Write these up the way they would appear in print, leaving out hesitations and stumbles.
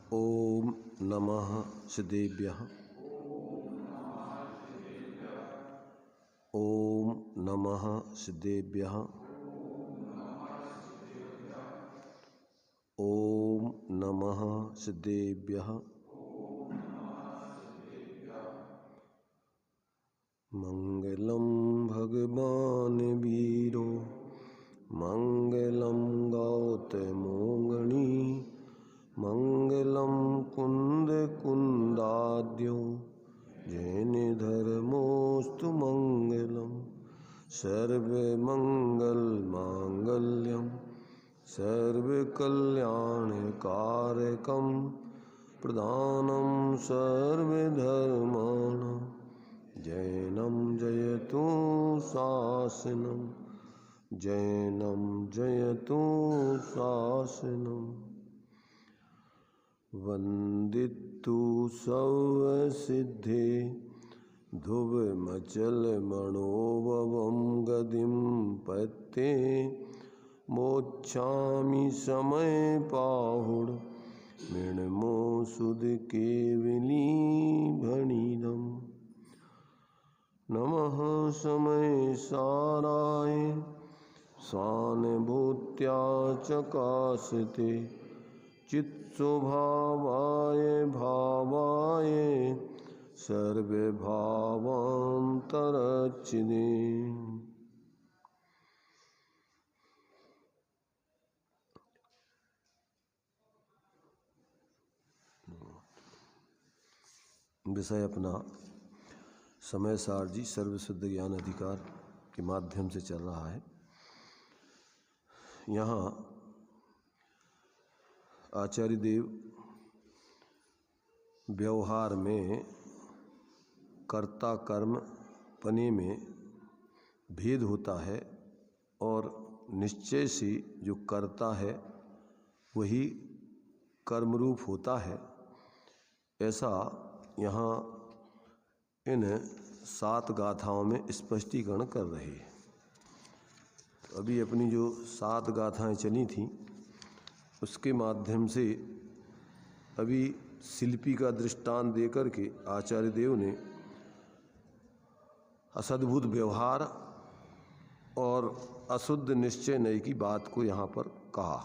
ओम नमः सिद्धेभ्यः। ओम नमः सिद्धेभ्यः। ओम नमः सिद्धेभ्यः। मंगलम भगवान वीरो मंगलम गौतमोगणी मंगलम कुंद कुंदाद्यो जैन धर्मोस्तु मंगलम सर्वमंगल मांगल्यम सर्वकल्याणकारकम प्रदानं सर्वधर्माणां जैनं जयतु शासनं जैनं जयतु शासनम्। वंदितु सर्वसिद्धे ध्रुवमचलमणोभवं गतिं पत्ते मोक्षामि समय पाहुड मृण्मो सुध केवली भणिदम्। नमः समय साराय स्वानुभूत्या चकाशते चित्स्वभावाय भावाय सर्वभावान्तरच्छिदे। विषय अपना समय सारजी सर्वसिद्ध ज्ञान अधिकार के माध्यम से चल रहा है। यहाँ आचार्य देव व्यवहार में कर्ता कर्म पने में भेद होता है और निश्चय से जो कर्ता है वही कर्मरूप होता है, ऐसा यहाँ इन 7 गाथाओं में स्पष्टीकरण कर रहे हैं। तो अभी अपनी जो 7 गाथाएं चली थीं उसके माध्यम से अभी शिल्पी का दृष्टांत देकर के आचार्य देव ने असद्भुत व्यवहार और अशुद्ध निश्चय नय की बात को यहाँ पर कहा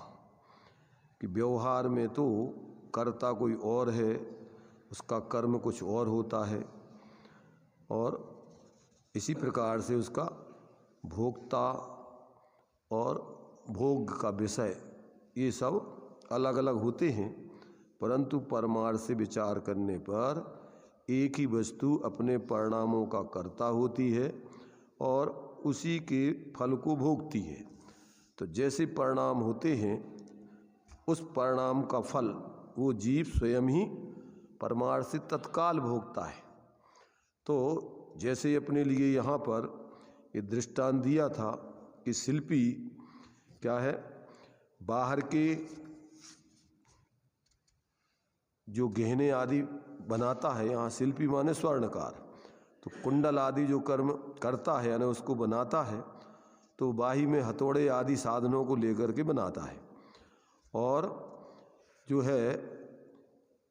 कि व्यवहार में तो कर्ता कोई और है, उसका कर्म कुछ और होता है और इसी प्रकार से उसका भोक्ता और भोग का विषय ये सब अलग अलग होते हैं, परंतु परमार्थ से विचार करने पर एक ही वस्तु अपने परिणामों का कर्ता होती है और उसी के फल को भोगती है। तो जैसे परिणाम होते हैं उस परिणाम का फल वो जीव स्वयं ही परमार्थ से तत्काल भोगता है। तो जैसे अपने लिए यहाँ पर ये दृष्टांत दिया था कि शिल्पी क्या है, बाहर के जो गहने आदि बनाता है, यहाँ शिल्पी माने स्वर्णकार, तो कुंडल आदि जो कर्म करता है यानी उसको बनाता है तो बाही में हथौड़े आदि साधनों को लेकर के बनाता है और जो है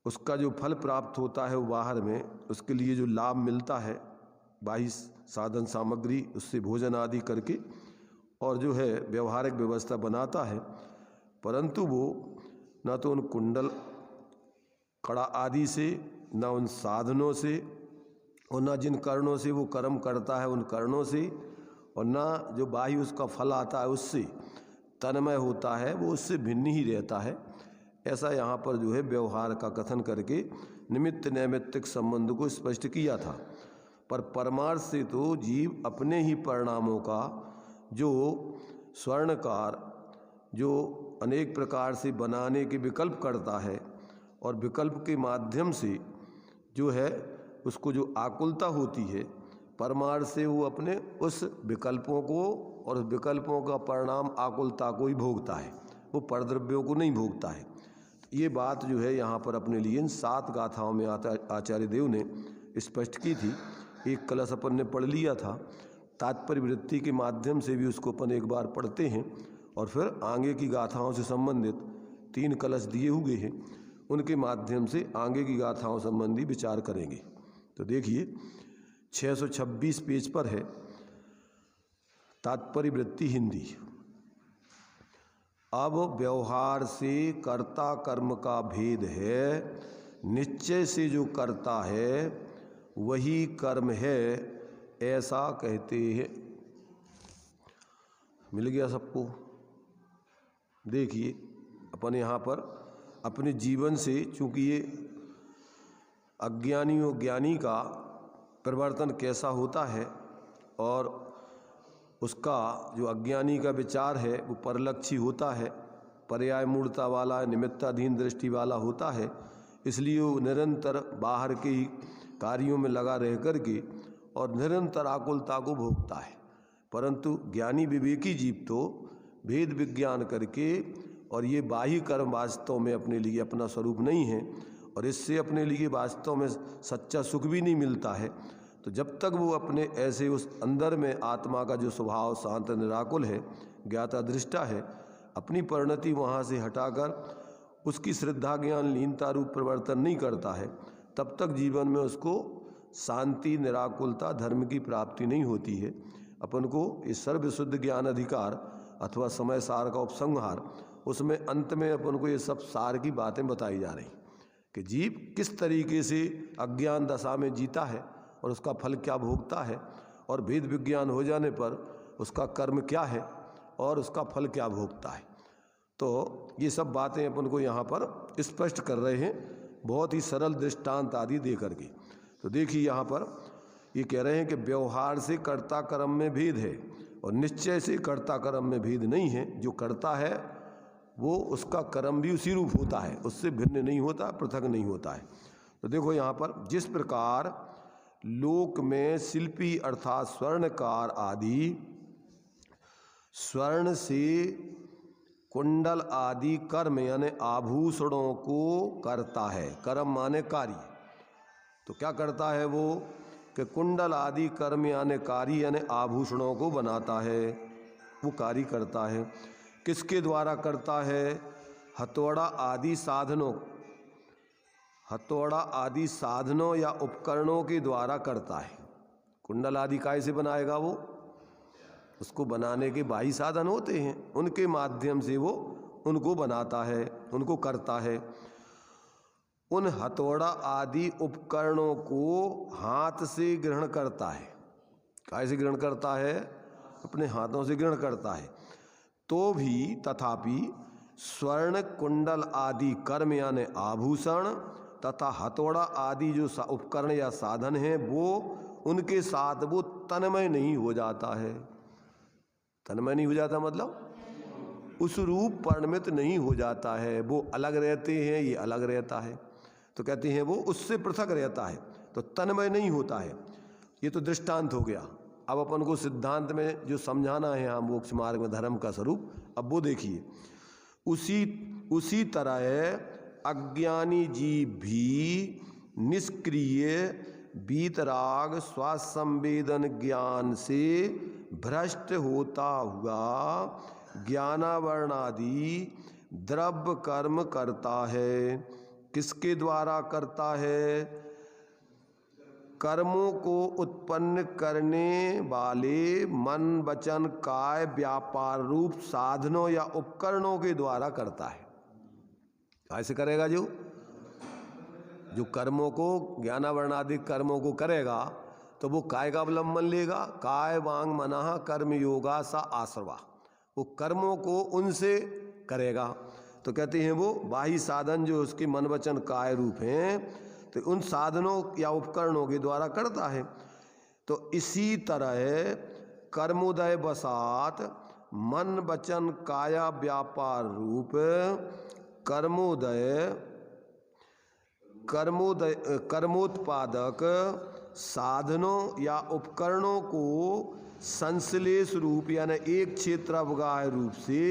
उसका जो फल प्राप्त होता है वो बाहर में उसके लिए जो लाभ मिलता है बाही साधन सामग्री उससे भोजन आदि करके और जो है व्यवहारिक व्यवस्था बनाता है, परंतु वो न तो उन कुंडल कड़ा आदि से, न उन साधनों से और न जिन कर्णों से वो कर्म करता है उन कर्णों से और न जो बाही उसका फल आता है उससे तन्मय होता है, वो उससे भिन्न ही रहता है। ऐसा यहाँ पर जो है व्यवहार का कथन करके निमित्त नैमित्तिक संबंध को स्पष्ट किया था। पर परमार्थ से तो जीव अपने ही परिणामों का जो स्वर्णकार जो अनेक प्रकार से बनाने के विकल्प करता है और विकल्प के माध्यम से जो है उसको जो आकुलता होती है, परमार्थ से वो अपने उस विकल्पों को और उस विकल्पों का परिणाम आकुलता को ही भोगता है, वो परद्रव्यों को नहीं भोगता है। ये बात जो है यहाँ पर अपने लिए इन 7 गाथाओं में आचार्य देव ने स्पष्ट की थी। एक कलश अपन ने पढ़ लिया था, तात्पर्य वृत्ति के माध्यम से भी उसको अपन एक बार पढ़ते हैं और फिर आगे की गाथाओं से संबंधित 3 कलश दिए हुए हैं उनके माध्यम से आगे की गाथाओं संबंधी विचार करेंगे। तो देखिए 626 पेज पर है तात्पर्य वृत्ति हिंदी। अब व्यवहार से कर्ता कर्म का भेद है, निश्चय से जो करता है वही कर्म है, ऐसा कहते हैं। मिल गया सबको? देखिए अपन यहाँ पर अपने जीवन से, चूँकि ये अज्ञानी और ज्ञानी का परिवर्तन कैसा होता है और उसका जो अज्ञानी का विचार है वो परलक्षी होता है, पर्याय मूढ़ता वाला, निमित्ताधीन दृष्टि वाला होता है, इसलिए वो निरंतर बाहर के ही कार्यों में लगा रह कर के और निरंतर आकुलता को भोगता है। परंतु ज्ञानी विवेकी जीव तो भेद विज्ञान करके, और ये बाह्य कर्म वास्तव में अपने लिए अपना स्वरूप नहीं है और इससे अपने लिए वास्तव में सच्चा सुख भी नहीं मिलता है, तो जब तक वो अपने ऐसे उस अंदर में आत्मा का जो स्वभाव शांत निराकुल है, ज्ञाता दृष्टा है, अपनी परिणति वहाँ से हटाकर उसकी श्रद्धा ज्ञान लीनता रूप परिवर्तन नहीं करता है, तब तक जीवन में उसको शांति निराकुलता धर्म की प्राप्ति नहीं होती है। अपन को इस सर्वशुद्ध ज्ञान अधिकार अथवा समय सार का उपसंहार, उसमें अंत में अपन को ये सब सार की बातें बताई जा रही कि जीव किस तरीके से अज्ञान दशा में जीता है और उसका फल क्या भोगता है, और भेद विज्ञान हो जाने पर उसका कर्म क्या है और उसका फल क्या भोगता है। तो ये सब बातें अपन को यहाँ पर स्पष्ट कर रहे हैं, बहुत ही सरल दृष्टांत आदि दे करके। तो देखिए यहाँ पर ये कह रहे हैं कि व्यवहार से कर्ता कर्म में भेद है और निश्चय से कर्ता कर्म में भेद नहीं है। जो करता है वो उसका कर्म भी उसी रूप होता है, उससे भिन्न नहीं होता, पृथक नहीं होता है। तो देखो यहाँ पर जिस प्रकार लोक में शिल्पी अर्थात स्वर्णकार आदि स्वर्ण से कुंडल आदि कर्म यानी आभूषणों को करता है, कर्म माने कार्य, तो क्या करता है वो कि कुंडल आदि कर्म यानी कार्य यानी आभूषणों को बनाता है, वो कार्य करता है। किसके द्वारा करता है? हथौड़ा आदि साधनों, हथौड़ा आदि साधनों या उपकरणों के द्वारा करता है। कुंडल आदि काय से बनाएगा वो? उसको बनाने के बाह्य साधन होते हैं, उनके माध्यम से वो उनको बनाता है, उनको करता है। उन हथौड़ा आदि उपकरणों को हाथ से ग्रहण करता है। काय से ग्रहण करता है? अपने हाथों से ग्रहण करता है। तो भी तथापि स्वर्ण कुंडल आदि कर्म यानी आभूषण तथा हथौड़ा आदि जो उपकरण या साधन हैं वो उनके साथ वो तन्मय नहीं हो जाता है। तन्मय नहीं हो जाता मतलब उस रूप परिणमित नहीं हो जाता है, वो अलग रहते हैं, ये अलग रहता है, तो कहते हैं वो उससे पृथक रहता है, तो तन्मय नहीं होता है। ये तो दृष्टांत हो गया। अब अपन को सिद्धांत में जो समझाना है यहाँ मोक्ष मार्ग में धर्म का स्वरूप, अब वो देखिए। उसी तरह अज्ञानी जीव भी निष्क्रिय वीतराग स्वासंवेदन ज्ञान से भ्रष्ट होता हुआ ज्ञानावरणादि द्रव्य कर्म करता है। किसके द्वारा करता है? कर्मों को उत्पन्न करने वाले मन वचन काय व्यापार रूप साधनों या उपकरणों के द्वारा करता है। कैसे करेगा? जो कर्मों को ज्ञानावरणादि कर्मों को करेगा तो वो काय का अवलंबन लेगा? काय वांग मनः कर्म योगा सा आश्रवा, वो कर्मों को उनसे करेगा। तो कहते हैं वो बाह्य साधन जो उसके मन वचन काय रूप हैं, तो उन साधनों या उपकरणों के द्वारा करता है। तो इसी तरह कर्मोदय वसात मन वचन काया व्यापार रूप कर्मोत्पादक साधनों या उपकरणों को संश्लेष रूप यानी एक क्षेत्र अवगाह रूप से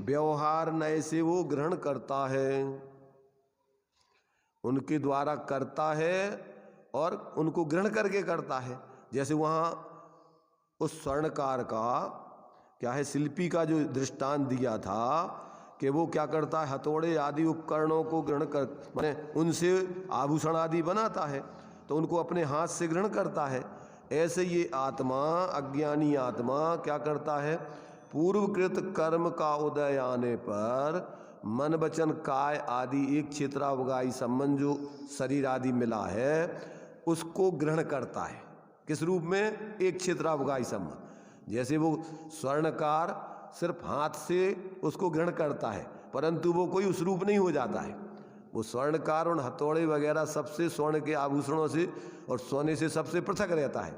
व्यवहार नय से वो ग्रहण करता है, उनके द्वारा करता है और उनको ग्रहण करके करता है। जैसे वहाँ उस स्वर्णकार का क्या है, शिल्पी का जो दृष्टांत दिया था कि वो क्या करता है, हथौड़े आदि उपकरणों को ग्रहण कर माने उनसे आभूषण आदि बनाता है, तो उनको अपने हाथ से ग्रहण करता है। ऐसे ये आत्मा, अज्ञानी आत्मा क्या करता है, पूर्वकृत कर्म का उदय आने पर मन वचन काय आदि एक क्षेत्रावगाही संबंध जो शरीर आदि मिला है उसको ग्रहण करता है। किस रूप में? एक क्षेत्रावगाही संबंध। जैसे वो स्वर्णकार सिर्फ हाथ से उसको ग्रहण करता है, परंतु वो कोई उस रूप नहीं हो जाता है। वो स्वर्णकार और हथौड़े वगैरह सबसे, स्वर्ण के आभूषणों से और सोने से सबसे पृथक रहता है।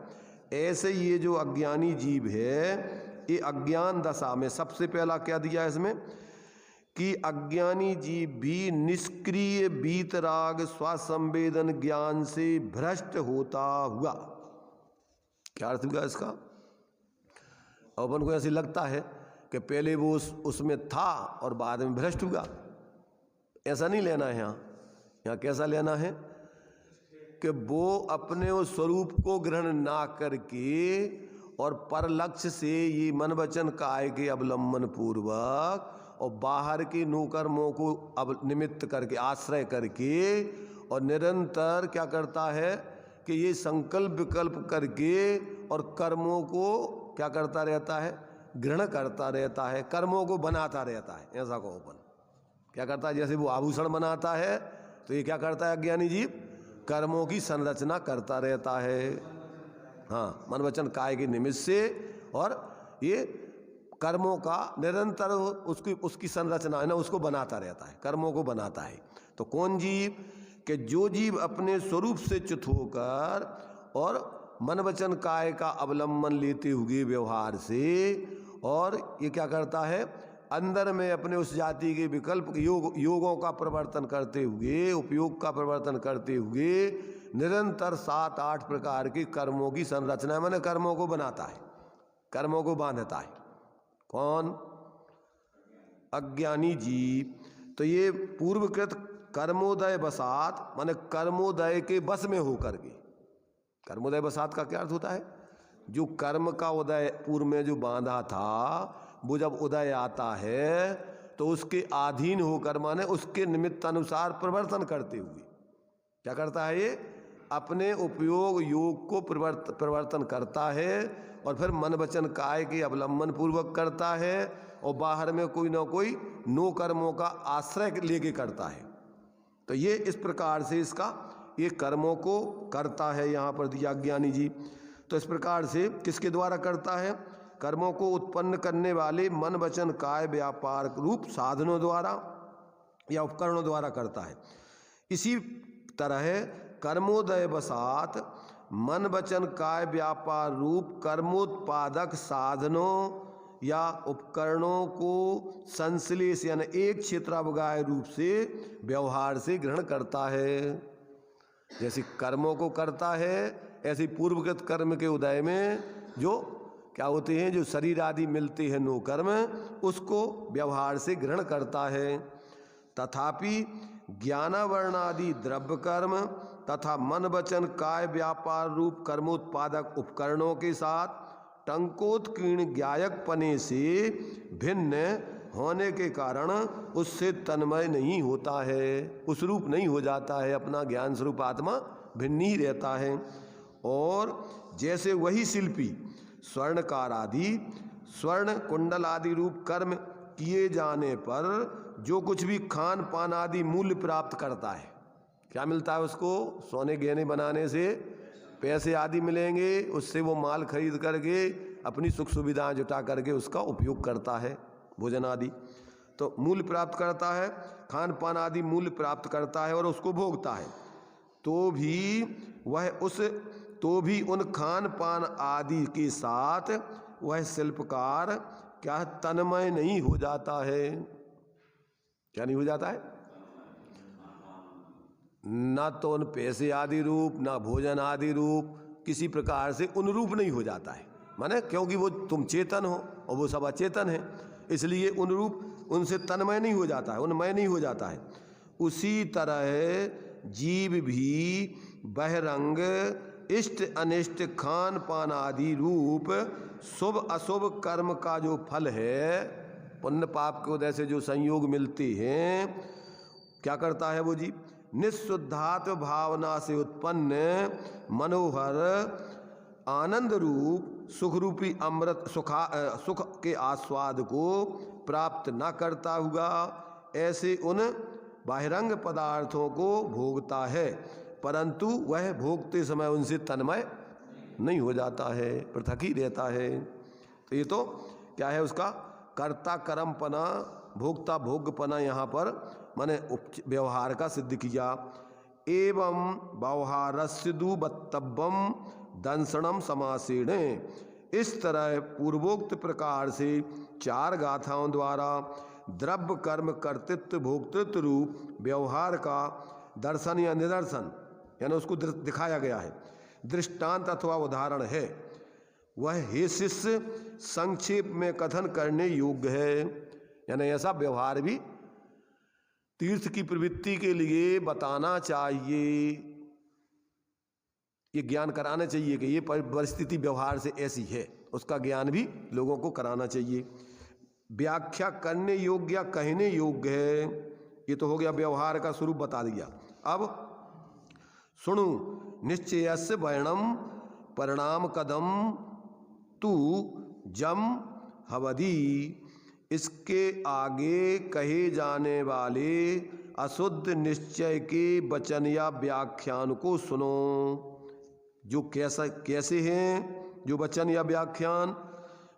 ऐसे ये जो अज्ञानी जीव है, ये अज्ञान दशा में सबसे पहला क्या दिया है इसमें कि अज्ञानी जीव भी निष्क्रिय वीतराग स्वसंवेदन ज्ञान से भ्रष्ट होता हुआ। क्या अर्थ हुआ इसका? अपन को ऐसे लगता है कि पहले वो उसमें था और बाद में भ्रष्ट हुआ। ऐसा नहीं लेना है। यहाँ कैसा लेना है कि वो अपने उस स्वरूप को ग्रहण ना करके और पर लक्ष्य से ये मन वचन काय के अवलंबन पूर्वक और बाहर के नौकर्मों को अब निमित्त करके, आश्रय करके, और निरंतर क्या करता है कि ये संकल्प विकल्प करके और कर्मों को क्या करता रहता है, ग्रहण करता रहता है, कर्मों को बनाता रहता है। ऐसा कहो अपन क्या करता है, जैसे वो आभूषण बनाता है तो ये क्या करता है अज्ञानी जीव, कर्मों की संरचना करता रहता है। हाँ, मन वचन काय के निमित्त से, और ये कर्मों का निरंतर उसकी संरचना है ना, उसको बनाता रहता है, कर्मों को बनाता है। तो कौन जीव? कि जो जीव अपने स्वरूप से च्युत होकर और मन वचन काय का अवलंबन लेते हुए व्यवहार से, और ये क्या करता है, अंदर में अपने उस जाति के विकल्प योगों का प्रवर्तन करते हुए, उपयोग का प्रवर्तन करते हुए निरंतर 7-8 प्रकार के कर्मों की संरचना, माने कर्मों को बनाता है, कर्मों को बांधता है। कौन? अज्ञानी जीव। तो ये पूर्वकृत कर्मोदय बसात, माने कर्मोदय के बस में होकर के। कर्मोदय बसात का क्या अर्थ होता है? जो कर्म का उदय पूर्व में जो बांधा था, वो जब उदय आता है तो उसके अधीन होकर, माने उसके निमित्त अनुसार प्रवर्तन करते हुए क्या करता है, ये अपने उपयोग योग को प्रवर्तन करता है, और फिर मन वचन काय के अवलंबन पूर्वक करता है, और बाहर में कोई ना कोई नो कर्मों का आश्रय लेके करता है। तो ये इस प्रकार से इसका ये कर्मों को करता है, यहाँ पर दिया ज्ञानी जी। तो इस प्रकार से किसके द्वारा करता है? कर्मों को उत्पन्न करने वाले मन वचन काय व्यापार रूप साधनों द्वारा या उपकरणों द्वारा करता है। इसी तरह कर्मोदय बसात मन वचन काय व्यापार रूप कर्मोत्पादक साधनों या उपकरणों को संश्लेष यानी एक क्षेत्रावगाही रूप से व्यवहार से ग्रहण करता है। जैसे कर्मों को करता है, ऐसे पूर्वकृत कर्म के उदय में जो क्या होते हैं, जो शरीर आदि मिलते हैं नो कर्म, उसको व्यवहार से ग्रहण करता है। तथापि ज्ञानावरणादि द्रव्य कर्म तथा मन वचन काय व्यापार रूप कर्मोत्पादक उपकरणों के साथ टंकोत्कीर्ण ज्ञायक पने से भिन्न होने के कारण उससे तन्मय नहीं होता है, उस रूप नहीं हो जाता है, अपना ज्ञान स्वरूप आत्मा भिन्न ही रहता है। और जैसे वही शिल्पी स्वर्णकार आदि स्वर्ण कुंडल आदि रूप कर्म किए जाने पर जो कुछ भी खान पान आदि मूल्य प्राप्त करता है, क्या मिलता है उसको? सोने गहने बनाने से पैसे आदि मिलेंगे, उससे वो माल खरीद करके अपनी सुख सुविधाएं जुटा करके उसका उपयोग करता है, भोजन आदि। तो मूल्य प्राप्त करता है, खान पान आदि मूल्य प्राप्त करता है और उसको भोगता है। तो भी उन खान पान आदि के साथ वह शिल्पकार क्या तन्मय नहीं हो जाता है? क्या नहीं हो जाता है? ना तो उन पैसे आदि रूप, ना भोजन आदि रूप, किसी प्रकार से उन रूप नहीं हो जाता है। माने क्योंकि वो तुम चेतन हो और वो सब अचेतन है, इसलिए उन रूप उनसे तन्मय नहीं हो जाता है, उन्मय नहीं हो जाता है। उसी तरह जीव भी बहिरंग इष्ट अनिष्ट खान पान आदि रूप शुभ अशुभ कर्म का जो फल है, पुण्य पाप के उदय से जो संयोग मिलते हैं, क्या करता है वो जीव? निःशुद्धात्म भावना से उत्पन्न मनोहर आनंद रूप सुख रूपी अमृत सुख के आस्वाद को प्राप्त न करता हुआ ऐसे उन बाहिरंग पदार्थों को भोगता है, परंतु वह भोगते समय उनसे तन्मय नहीं हो जाता है, पृथक ही रहता है। तो ये तो क्या है, उसका कर्ता कर्मपना भोक्ता भोग्यपना यहाँ पर माने व्यवहार का सिद्ध किया। एवं व्यवहारस्यदु बत्तव्यम दंसनम समासेण, इस तरह पूर्वोक्त प्रकार से 4 गाथाओं द्वारा द्रव्य कर्म कर्तृत्व भोक्तृत्व रूप व्यवहार का दर्शन या निदर्शन यानी उसको दिखाया गया है, दृष्टांत अथवा उदाहरण है। वह हे शिष्य संक्षेप में कथन करने योग्य है। यानी ऐसा व्यवहार भी तीर्थ की प्रवृत्ति के लिए बताना चाहिए, ये ज्ञान कराना चाहिए कि ये परिस्थिति व्यवहार से ऐसी है, उसका ज्ञान भी लोगों को कराना चाहिए। व्याख्या करने योग्य या कहने योग्य है, ये तो हो गया व्यवहार का स्वरूप बता दिया। अब सुनु निश्चयस्य वर्णम परिणाम कदम तू जम हवदी, इसके आगे कहे जाने वाले अशुद्ध निश्चय के वचन या व्याख्यान को सुनो। जो कैसे हैं जो वचन या व्याख्यान?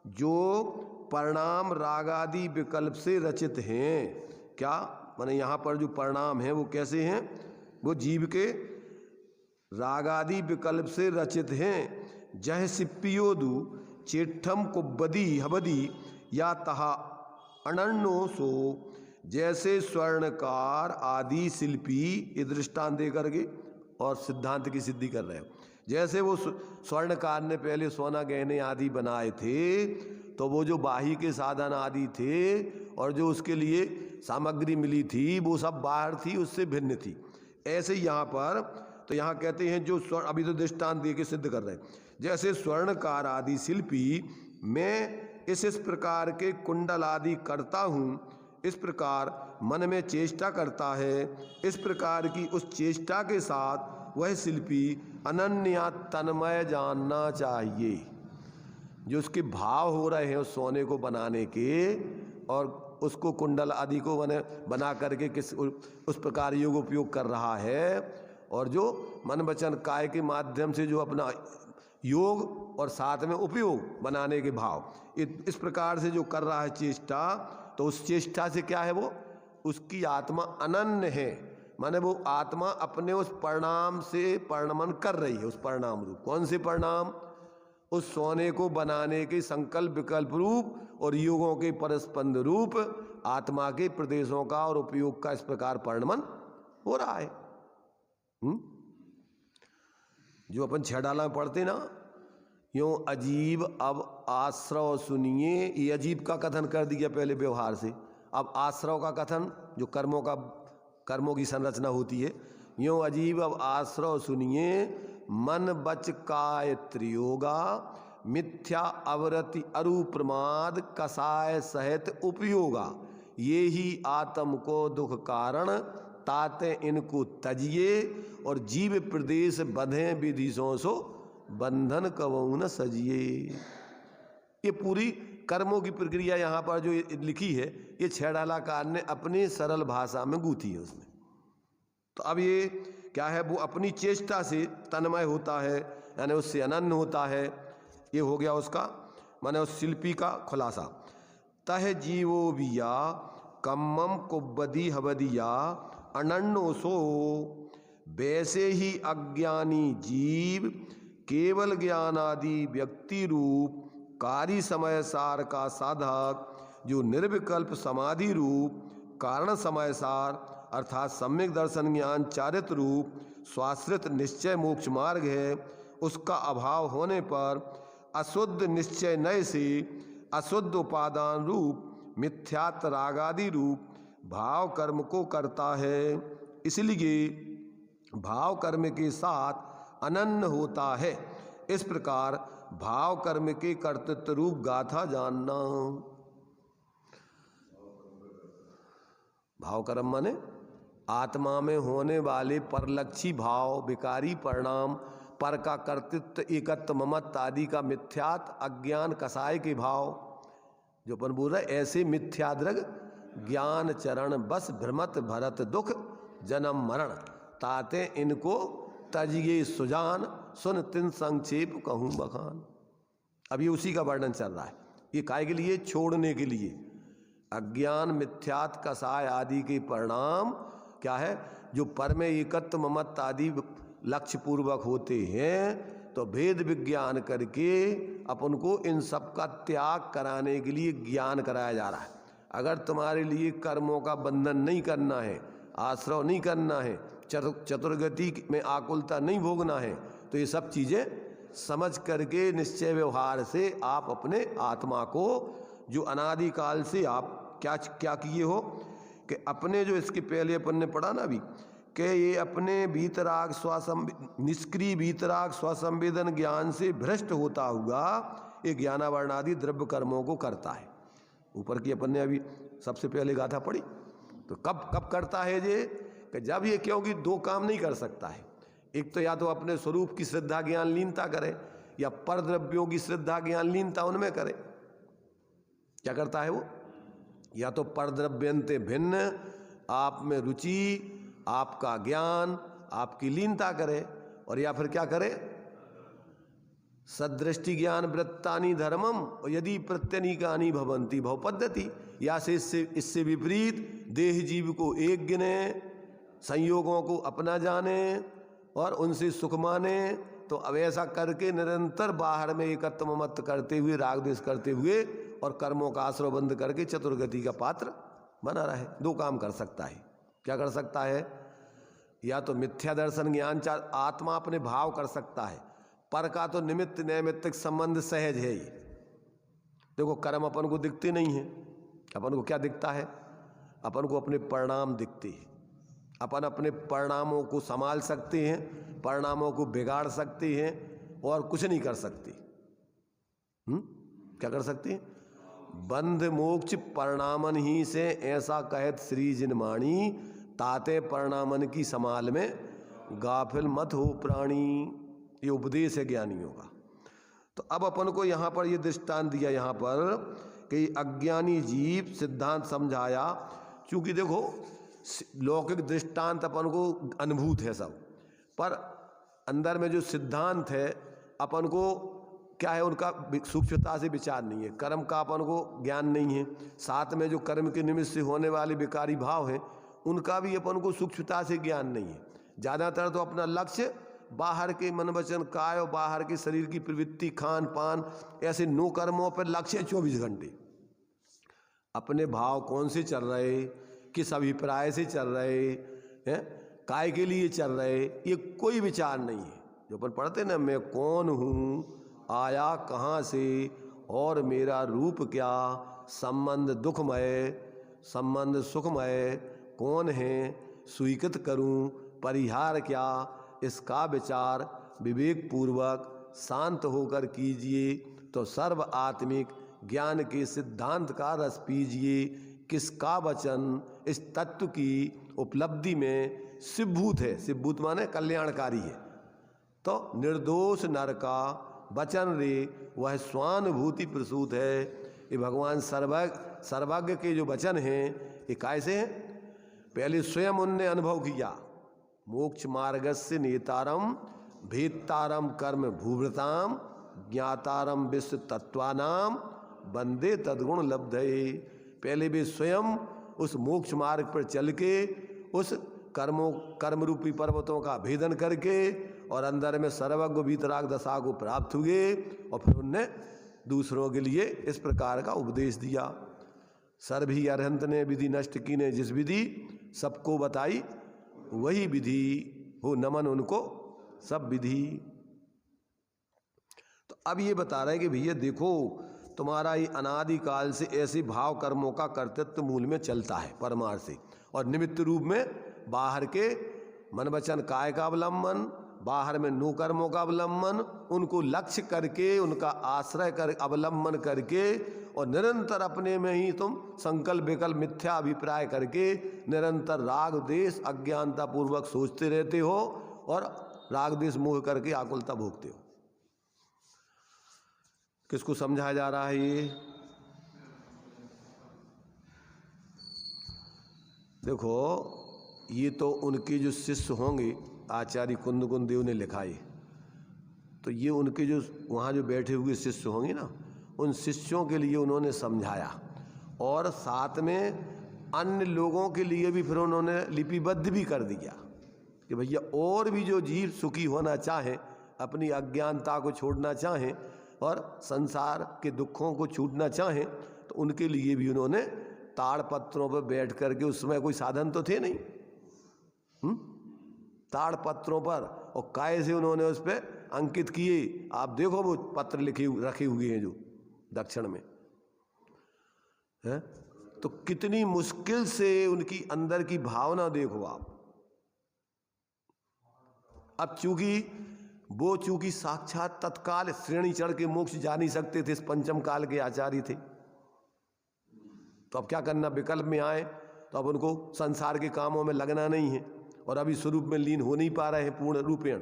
जो परिणाम रागादि विकल्प से रचित हैं। क्या माने यहाँ पर जो परिणाम हैं वो कैसे हैं? वो जीव के रागादि विकल्प से रचित हैं। जह सिप्पियोदु चेठम कुब्बदी हबदी या तहा अनन्नो सो, जैसे स्वर्णकार आदि शिल्पी, ये दृष्टांत दे करके और सिद्धांत की सिद्धि कर रहे हो। जैसे वो स्वर्णकार ने पहले सोना गहने आदि बनाए थे, तो वो जो बाही के साधन आदि थे और जो उसके लिए सामग्री मिली थी वो सब बाहर थी, उससे भिन्न थी। ऐसे यहाँ पर तो यहाँ कहते हैं जो स्वर्ण, अभी तो दृष्टांत दे के सिद्ध कर रहे हैं, जैसे स्वर्णकार आदि शिल्पी मैं इस प्रकार के कुंडल आदि करता हूँ, इस प्रकार मन में चेष्टा करता है, इस प्रकार की उस चेष्टा के साथ वह शिल्पी अनन्य तन्मय जानना चाहिए। जो उसके भाव हो रहे हैं उस सोने को बनाने के और उसको कुंडल आदि को बना करके किस उस प्रकार योग उपयोग कर रहा है, और जो मन वचन काय के माध्यम से जो अपना योग और साथ में उपयोग बनाने के भाव, इस प्रकार से जो कर रहा है चेष्टा, तो उस चेष्टा से क्या है, वो उसकी आत्मा अनन्य है। माने वो आत्मा अपने उस परिणाम से परिणमन कर रही है। उस परिणाम रूप, कौन से परिणाम? उस सोने को बनाने के संकल्प विकल्प रूप और योगों के परस्पंद रूप आत्मा के प्रदेशों का और उपयोग का इस प्रकार परिणमन हो रहा है। जो अपन 6 डाला में पढ़ते ना, यूँ अजीब, अब आश्रव सुनिए, ये अजीब का कथन कर दिया पहले व्यवहार से। अब आश्रव का कथन जो कर्मों की संरचना होती है, यूँ अजीब अब आश्रव सुनिए, मन बच काय त्रियोगा, मिथ्या अवरति अरु प्रमाद कसाय सहित उपयोगा, ये ही आत्म को दुख कारण, ताते इनको तजिए, और जीव प्रदेश बंधे विधिशों सो बंधन कवऊ न सजिए। ये पूरी कर्मों की प्रक्रिया यहाँ पर जो लिखी है, ये 6 डालाकार ने अपनी सरल भाषा में गूंथी है उसमें। तो अब ये क्या है, वो अपनी चेष्टा से तन्मय होता है, यानी उससे अनन्य होता है। ये हो गया उसका माने उस शिल्पी का खुलासा। तह जीवो बिया कम्मम कुब्बदी हबदिया अनन्नो सो, वैसे ही अज्ञानी जीव केवल ज्ञानादि व्यक्ति रूप कार्य समय सार का साधक, जो निर्विकल्प समाधि रूप कारण समय सार अर्थात सम्यक दर्शन ज्ञान चारित्र रूप स्वाश्रित निश्चय मोक्ष मार्ग है, उसका अभाव होने पर अशुद्ध निश्चय नय से अशुद्ध उपादान रूप मिथ्यात्व रागादि रूप भाव कर्म को करता है। इसलिए भाव कर्म के साथ अनन्य होता है। इस प्रकार भाव कर्म के कर्तृत्व रूप गाथा जानना। भाव कर्म माने आत्मा में होने वाले परलक्षी भाव, विकारी परिणाम, पर का कर्तृत्व, एकत्व, ममत्व आदि का मिथ्यात अज्ञान कसाय के भाव जो अपन बोल रहे, ऐसे मिथ्याद्रग ज्ञान चरण बस भ्रमत भरत दुख जन्म मरण, ताते इनको तजिए सुजान, सुन तिन संक्षेप कहूँ बखान। अब ये उसी का वर्णन चल रहा है। ये काय के लिए? छोड़ने के लिए। अज्ञान, मिथ्यात, कसाय आदि के परिणाम क्या है? जो पर में एकत्व, ममत्व आदि लक्ष्य पूर्वक होते हैं, तो भेद विज्ञान करके अपन को इन सब का त्याग कराने के लिए ज्ञान कराया जा रहा है। अगर तुम्हारे लिए कर्मों का बंधन नहीं करना है, आश्रव नहीं करना है, चतुर्गति में आकुलता नहीं भोगना है, तो ये सब चीज़ें समझ करके निश्चय व्यवहार से आप अपने आत्मा को, जो अनादिकाल से आप क्या किए हो कि अपने, जो इसके पहले अपन ने पढ़ा ना अभी, कि ये अपने भीतराग निष्क्रिय भीतराग स्वसंवेदन ज्ञान से भ्रष्ट होता हुआ ये ज्ञानावरण आदि द्रव्य कर्मों को करता है। ऊपर की अपन ने अभी सबसे पहले गाथा पढ़ी। तो कब करता है ये? कि जब ये, क्योंकि दो काम नहीं कर सकता है। एक तो या तो अपने स्वरूप की श्रद्धा ज्ञान लीनता करे, या पर द्रव्यों की श्रद्धा ज्ञान लीनता उनमें करे। क्या करता है वो? या तो पर द्रव्यंते भिन्न आप में रुचि, आपका ज्ञान, आपकी लीनता करे, और या फिर क्या करे? सदृष्टि ज्ञान वृत्तानि धर्मम और यदि प्रत्यनीकानि भवंती भव पद्धति, या से इससे विपरीत देह जीव को एक गिने, संयोगों को अपना जाने और उनसे सुख माने। तो अब ऐसा करके निरंतर बाहर में एकत्व ममत्व करते हुए, राग द्वेष करते हुए और कर्मों का आश्रय बंद करके चतुर्गति का पात्र बना रहे। दो काम कर सकता है। क्या कर सकता है? या तो मिथ्या दर्शन ज्ञान आत्मा अपने भाव कर सकता है, पर का तो निमित्त नैमित्तिक संबंध सहज है। ये देखो, कर्म अपन को दिखते नहीं है। अपन को क्या दिखता है? अपन को अपने परिणाम दिखते हैं। अपन अपने परिणामों को संभाल सकते हैं, परिणामों को बिगाड़ सकते हैं, और कुछ नहीं कर सकते। क्या कर सकते हैं? बंध मोक्ष परिणामन ही से, ऐसा कहत श्री जिनवाणी, ताते परिणामन की समाल में गाफिल मत हो प्राणी। ये उपदेश है ज्ञानियों का। तो अब अपन को यहाँ पर ये दृष्टांत दिया यहाँ पर कि अज्ञानी जीव सिद्धांत समझाया। क्योंकि देखो, लौकिक दृष्टांत अपन को अनुभूत है सब, पर अंदर में जो सिद्धांत है अपन को क्या है, उनका सूक्ष्मता से विचार नहीं है। कर्म का अपन को ज्ञान नहीं है। साथ में जो कर्म के निमित्त से होने वाले विकारी भाव हैं, उनका भी अपन को सूक्ष्मता से ज्ञान नहीं है। ज़्यादातर तो अपना लक्ष्य बाहर के मन वचन काय और बाहर के शरीर की प्रवृत्ति, खान पान, ऐसे नो कर्मों पर लक्ष्य 24 घंटे। अपने भाव कौन से चल रहे, किस अभिप्राय से चल रहे हैं, काय के लिए चल रहे, ये कोई विचार नहीं है। जो अपन पढ़ते ना, मैं कौन हूँ, आया कहाँ से और मेरा रूप क्या, संबंध दुखमय, संबंध सुखमय, कौन है, स्वीकृत करूं, परिहार क्या, इसका विचार विवेक पूर्वक शांत होकर कीजिए, तो सर्व आत्मिक ज्ञान के सिद्धांत का रस पीजिए। किसका वचन इस तत्व की उपलब्धि में सिद्धभूत है। सिद्धभूत माने कल्याणकारी है। तो निर्दोष नर का वचन रे, वह स्वानुभूति प्रसूत है। ये भगवान सर्वज्ञ के जो वचन हैं, ये कैसे हैं? पहले स्वयं उनने अनुभव किया। मोक्ष मार्गस्य नेतारम भेत्तारम कर्म भूभृताम ज्ञातारम विश्व तत्वानाम वंदे तद्गुण लब्धये। पहले भी स्वयं उस मोक्ष मार्ग पर चल के उस कर्म रूपी पर्वतों का भेदन करके और अंदर में सर्वज्ञ वीतराग दशा को प्राप्त हुए, और फिर उनने दूसरों के लिए इस प्रकार का उपदेश दिया। सर्वहि अरहंत ने विधि नष्ट की ने जिस विधि सबको बताई, वही विधि हो नमन उनको सब विधि। तो अब ये बता रहे हैं कि भैया देखो, तुम्हारा ये अनादिकाल से ऐसे भाव कर्मों का कर्तृत्व मूल में चलता है परमार्थ से, और निमित्त रूप में बाहर के मन वचन काय का अवलंबन, बाहर में नो कर्मों का अवलंबन, उनको लक्ष्य करके उनका आश्रय कर अवलंबन करके और निरंतर अपने में ही तुम संकल्प विकल्प मिथ्या अभिप्राय करके निरंतर राग देश अज्ञानता पूर्वक सोचते रहते हो और राग देश मोह करके आकुलता भोगते हो। किसको समझाया जा रहा है ये? देखो, ये तो उनके जो शिष्य होंगे, आचार्य कुंद देव ने लिखा है, तो ये उनके जो वहाँ जो बैठे हुए शिष्य होंगे ना, उन शिष्यों के लिए उन्होंने समझाया और साथ में अन्य लोगों के लिए भी फिर उन्होंने लिपिबद्ध भी कर दिया कि भैया और भी जो जीव सुखी होना चाहें, अपनी अज्ञानता को छोड़ना चाहें और संसार के दुखों को छूटना चाहें, तो उनके लिए भी उन्होंने ताड़पत्रों पर बैठ करके, उसमें कोई साधन तो थे नहीं, ताड़पत्रों पर और काय से उन्होंने उस पर अंकित किए। आप देखो वो पत्र लिखे रखे हुए हैं जो दक्षिण में है, तो कितनी मुश्किल से उनकी अंदर की भावना देखो आप। अब चूंकि साक्षात तत्काल श्रेणी चढ़ के मोक्ष जा नहीं सकते थे, इस पंचम काल के आचार्य थे, तो अब क्या करना, विकल्प में आए तो अब उनको संसार के कामों में लगना नहीं है और अभी स्वरूप में लीन हो नहीं पा रहे हैं पूर्ण रूपेण।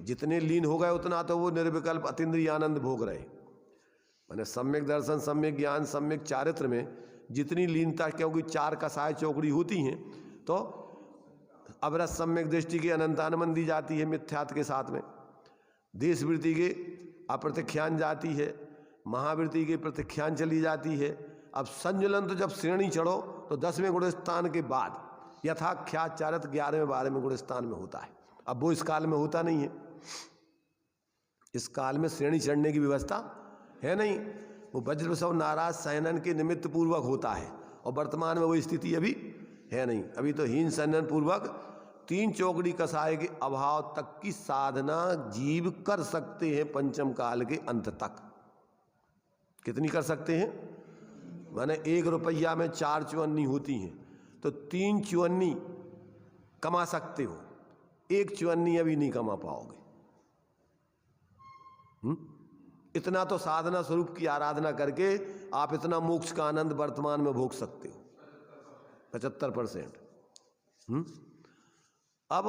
जितने लीन हो गए उतना तो वो निर्विकल्प अतीन्द्रिय आनंद भोग रहे। मैंने सम्यक दर्शन, सम्यक ज्ञान, सम्यक चारित्र में जितनी लीनता, क्योंकि चार कसाय चौकड़ी होती हैं, तो अब रस सम्यक दृष्टि की अनंतानमन दी जाती है मिथ्यात्व के साथ में, देश वृत्ति के अप्रत्यख्यान जाती है, महावृत्ति के प्रत्यख्यान चली जाती है। अब संजुलन तो जब श्रेणी चढ़ो तो 10वें गुणस्थान के बाद यथाख्यात चारित्र 11वें 12वें गुणस्थान में होता है। अब वो इस काल में होता नहीं है, इस काल में श्रेणी चढ़ने की व्यवस्था है नहीं। वो वज्रप्रसव नाराज सैनन के निमित्त पूर्वक होता है और वर्तमान में वो स्थिति अभी है नहीं। अभी तो हीन सैनन पूर्वक 3 चौकड़ी कसाय के अभाव तक की साधना जीव कर सकते हैं पंचम काल के अंत तक। कितनी कर सकते हैं? माने 1 रुपया में 4 चुअन्नी होती हैं, तो 3 चुअन्नी कमा सकते हो, 1 चुअन्नी अभी नहीं कमा पाओगे। इतना तो साधना स्वरूप की आराधना करके आप इतना मोक्ष का आनंद वर्तमान में भोग सकते हो, 75%। अब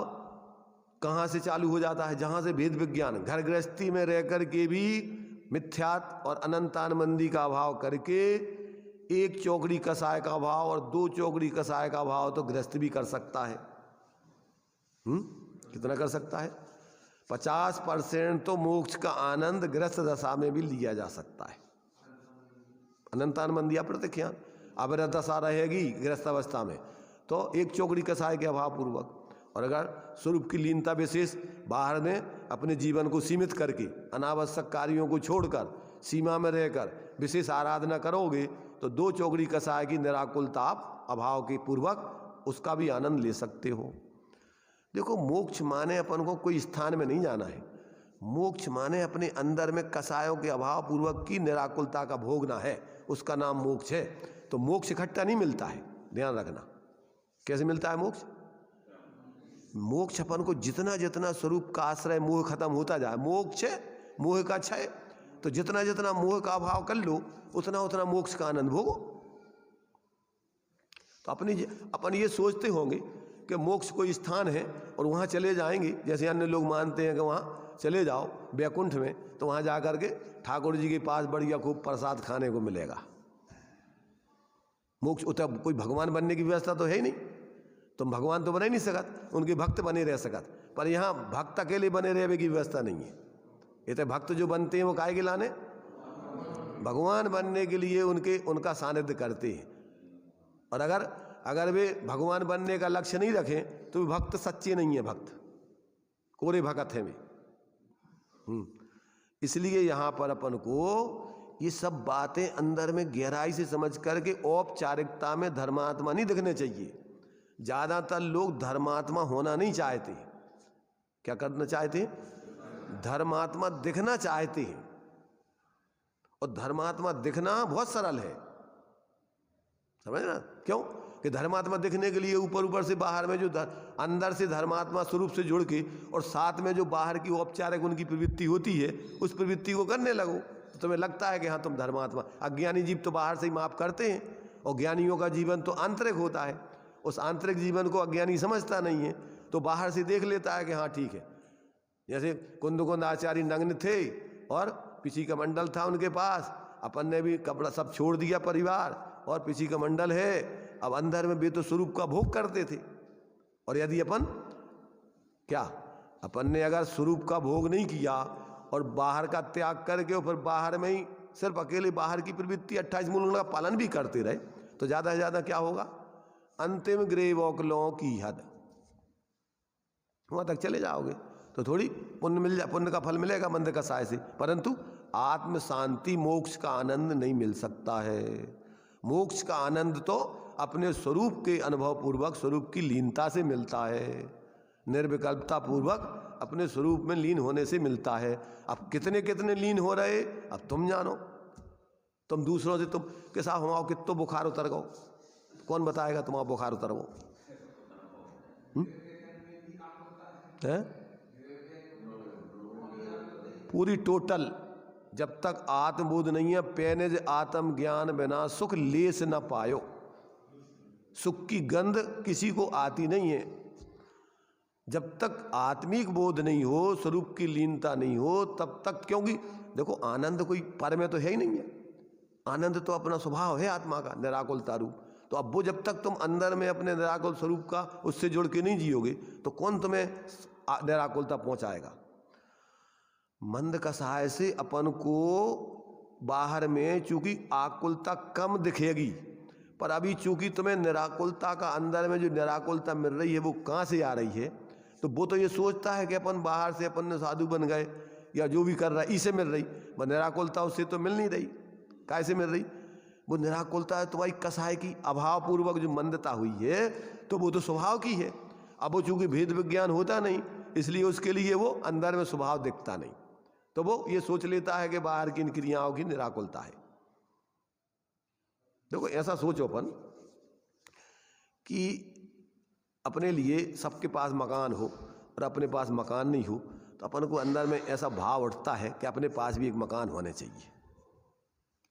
कहाँ से चालू हो जाता है? जहाँ से भेद विज्ञान, घर गृहस्थी में रह कर के भी मिथ्यात और अनंतानमंदी का अभाव करके 1 चौकड़ी कसाय का अभाव और 2 चौकड़ी कसाय का अभाव तो गृहस्थ भी कर सकता है। कितना कर सकता है? 50% तो मोक्ष का आनंद गृहस्थ दशा में भी लिया जा सकता है। अनंतानमंदी प्रत्यख्यान अविरत दशा रहेगी गृहस्थ अवस्था में तो 1 चौकड़ी कसाय के अभाव पूर्वक, और अगर स्वरूप की लीनता विशेष बाहर में अपने जीवन को सीमित करके अनावश्यक कार्यों को छोड़कर सीमा में रहकर विशेष आराधना करोगे तो 2 चौकड़ी कसाय की निराकुलता आप अभाव के पूर्वक उसका भी आनंद ले सकते हो। देखो, मोक्ष माने अपन को कोई स्थान में नहीं जाना है, मोक्ष माने अपने अंदर में कसायों के अभाव पूर्वक की निराकुलता का भोगना है, उसका नाम मोक्ष है। तो मोक्ष इकट्ठा नहीं मिलता है, ध्यान रखना। कैसे मिलता है मोक्ष? मोक्ष अपन को जितना जितना स्वरूप का आश्रय मोह खत्म होता जाए, मोक्ष मोह का क्षय, तो जितना जितना मोह का अभाव कर लो उतना उतना मोक्ष का आनंद भोगो। तो अपन ये सोचते होंगे कि मोक्ष कोई स्थान है और वहाँ चले जाएंगे, जैसे अन्य लोग मानते हैं कि वहाँ चले जाओ वैकुंठ में तो वहाँ जा कर के ठाकुर जी के पास बढ़िया खूब प्रसाद खाने को मिलेगा। मोक्ष उतर कोई भगवान बनने की व्यवस्था तो है ही नहीं, तुम भगवान तो बन ही नहीं सकत, उनके भक्त बने रह सकत, पर यहाँ भक्त अकेले बने रहने की व्यवस्था नहीं है। ये तो भक्त जो बनते हैं वो काहे के लाने? भगवान बनने के लिए उनका सानिध्य करते हैं। और अगर वे भगवान बनने का लक्ष्य नहीं रखें तो भक्त सच्चे नहीं है, भक्त कोरे भगत हैं वे। इसलिए यहाँ पर अपन को ये सब बातें अंदर में गहराई से समझ करके औपचारिकता में धर्मात्मा नहीं दिखने चाहिए। ज़्यादातर लोग धर्मात्मा होना नहीं चाहते, क्या करना चाहते? धर्मात्मा दिखना चाहते हैं। और धर्मात्मा दिखना बहुत सरल है, समझ ना? क्यों कि धर्मात्मा दिखने के लिए ऊपर ऊपर से बाहर में जो अंदर से धर्मात्मा स्वरूप से जुड़ के और साथ में जो बाहर की औपचारिक उनकी प्रवृत्ति होती है उस प्रवृत्ति को करने लगो, तो तुम्हें लगता है कि हाँ तुम धर्मात्मा। अज्ञानी जीव तो बाहर से ही माफ करते हैं, और ज्ञानियों का जीवन तो आंतरिक होता है। उस आंतरिक जीवन को अज्ञानी समझता नहीं है, तो बाहर से देख लेता है कि हाँ ठीक है। जैसे कुंद आचार्य नग्न थे और पिछी का मंडल था उनके पास, अपन ने भी कपड़ा सब छोड़ दिया परिवार, और पिछी का मंडल है, अब अंदर में भी तो स्वरूप का भोग करते थे। और यदि अपन ने अगर स्वरूप का भोग नहीं किया और बाहर का त्याग करके और फिर बाहर में ही सिर्फ अकेले बाहर की प्रवृत्ति 28 मूल का पालन भी करते रहे, तो ज़्यादा से ज़्यादा क्या होगा, अंतिम ग्रेवोकलों की हद, वहाँ तक चले जाओगे तो थोड़ी पुण्य का फल मिलेगा मंद का साय से, परंतु आत्म शांति मोक्ष का आनंद नहीं मिल सकता है। मोक्ष का आनंद तो अपने स्वरूप के अनुभव पूर्वक स्वरूप की लीनता से मिलता है, निर्विकल्पता पूर्वक अपने स्वरूप में लीन होने से मिलता है। अब कितने कितने लीन हो रहे अब तुम जानो। तुम दूसरों से तुम के साथ हमाओ कितो बुखार उतर गो, कौन बताएगा तुम्हारा बुखार उतर गो है? पूरी टोटल, जब तक आत्मबोध नहीं है, पैनिज आत्म ज्ञान बिना सुख लेस न पायो। सुख की गंध किसी को आती नहीं है। जब तक आत्मिक बोध नहीं हो, स्वरूप की लीनता नहीं हो, तब तक, क्योंकि देखो आनंद कोई पर में तो है ही नहीं है, आनंद तो अपना स्वभाव है आत्मा का, निराकुलता रूप। तो अब वो जब तक तुम अंदर में अपने निराकुल स्वरूप का उससे जुड़ के नहीं जियोगे तो कौन तुम्हें निराकुलता पहुंचाएगा। मंद का सहाय से अपन को बाहर में चूंकि आकुलता कम दिखेगी, पर अभी चूंकि तुम्हें निराकुलता का अंदर में जो निराकुलता मिल रही है वो कहाँ से आ रही है, तो वो तो ये सोचता है कि अपन बाहर से अपन साधु बन गए या जो भी कर रहा है इससे मिल रही, वह निराकुलता उससे तो मिल नहीं रही। कैसे मिल रही? वो निराकुलता है तुम्हारी कसाय की अभाव पूर्वक जो मंदता हुई है, तो वो तो स्वभाव की है। अब वो चूंकि भेद विज्ञान होता नहीं, इसलिए उसके लिए वो अंदर में स्वभाव दिखता नहीं, तो वो ये सोच लेता है कि बाहर की इन क्रियाओं की निराकुलता है। देखो ऐसा सोचो अपन कि अपने लिए सबके पास मकान हो और अपने पास मकान नहीं हो, तो अपन को अंदर में ऐसा भाव उठता है कि अपने पास भी एक मकान होने चाहिए।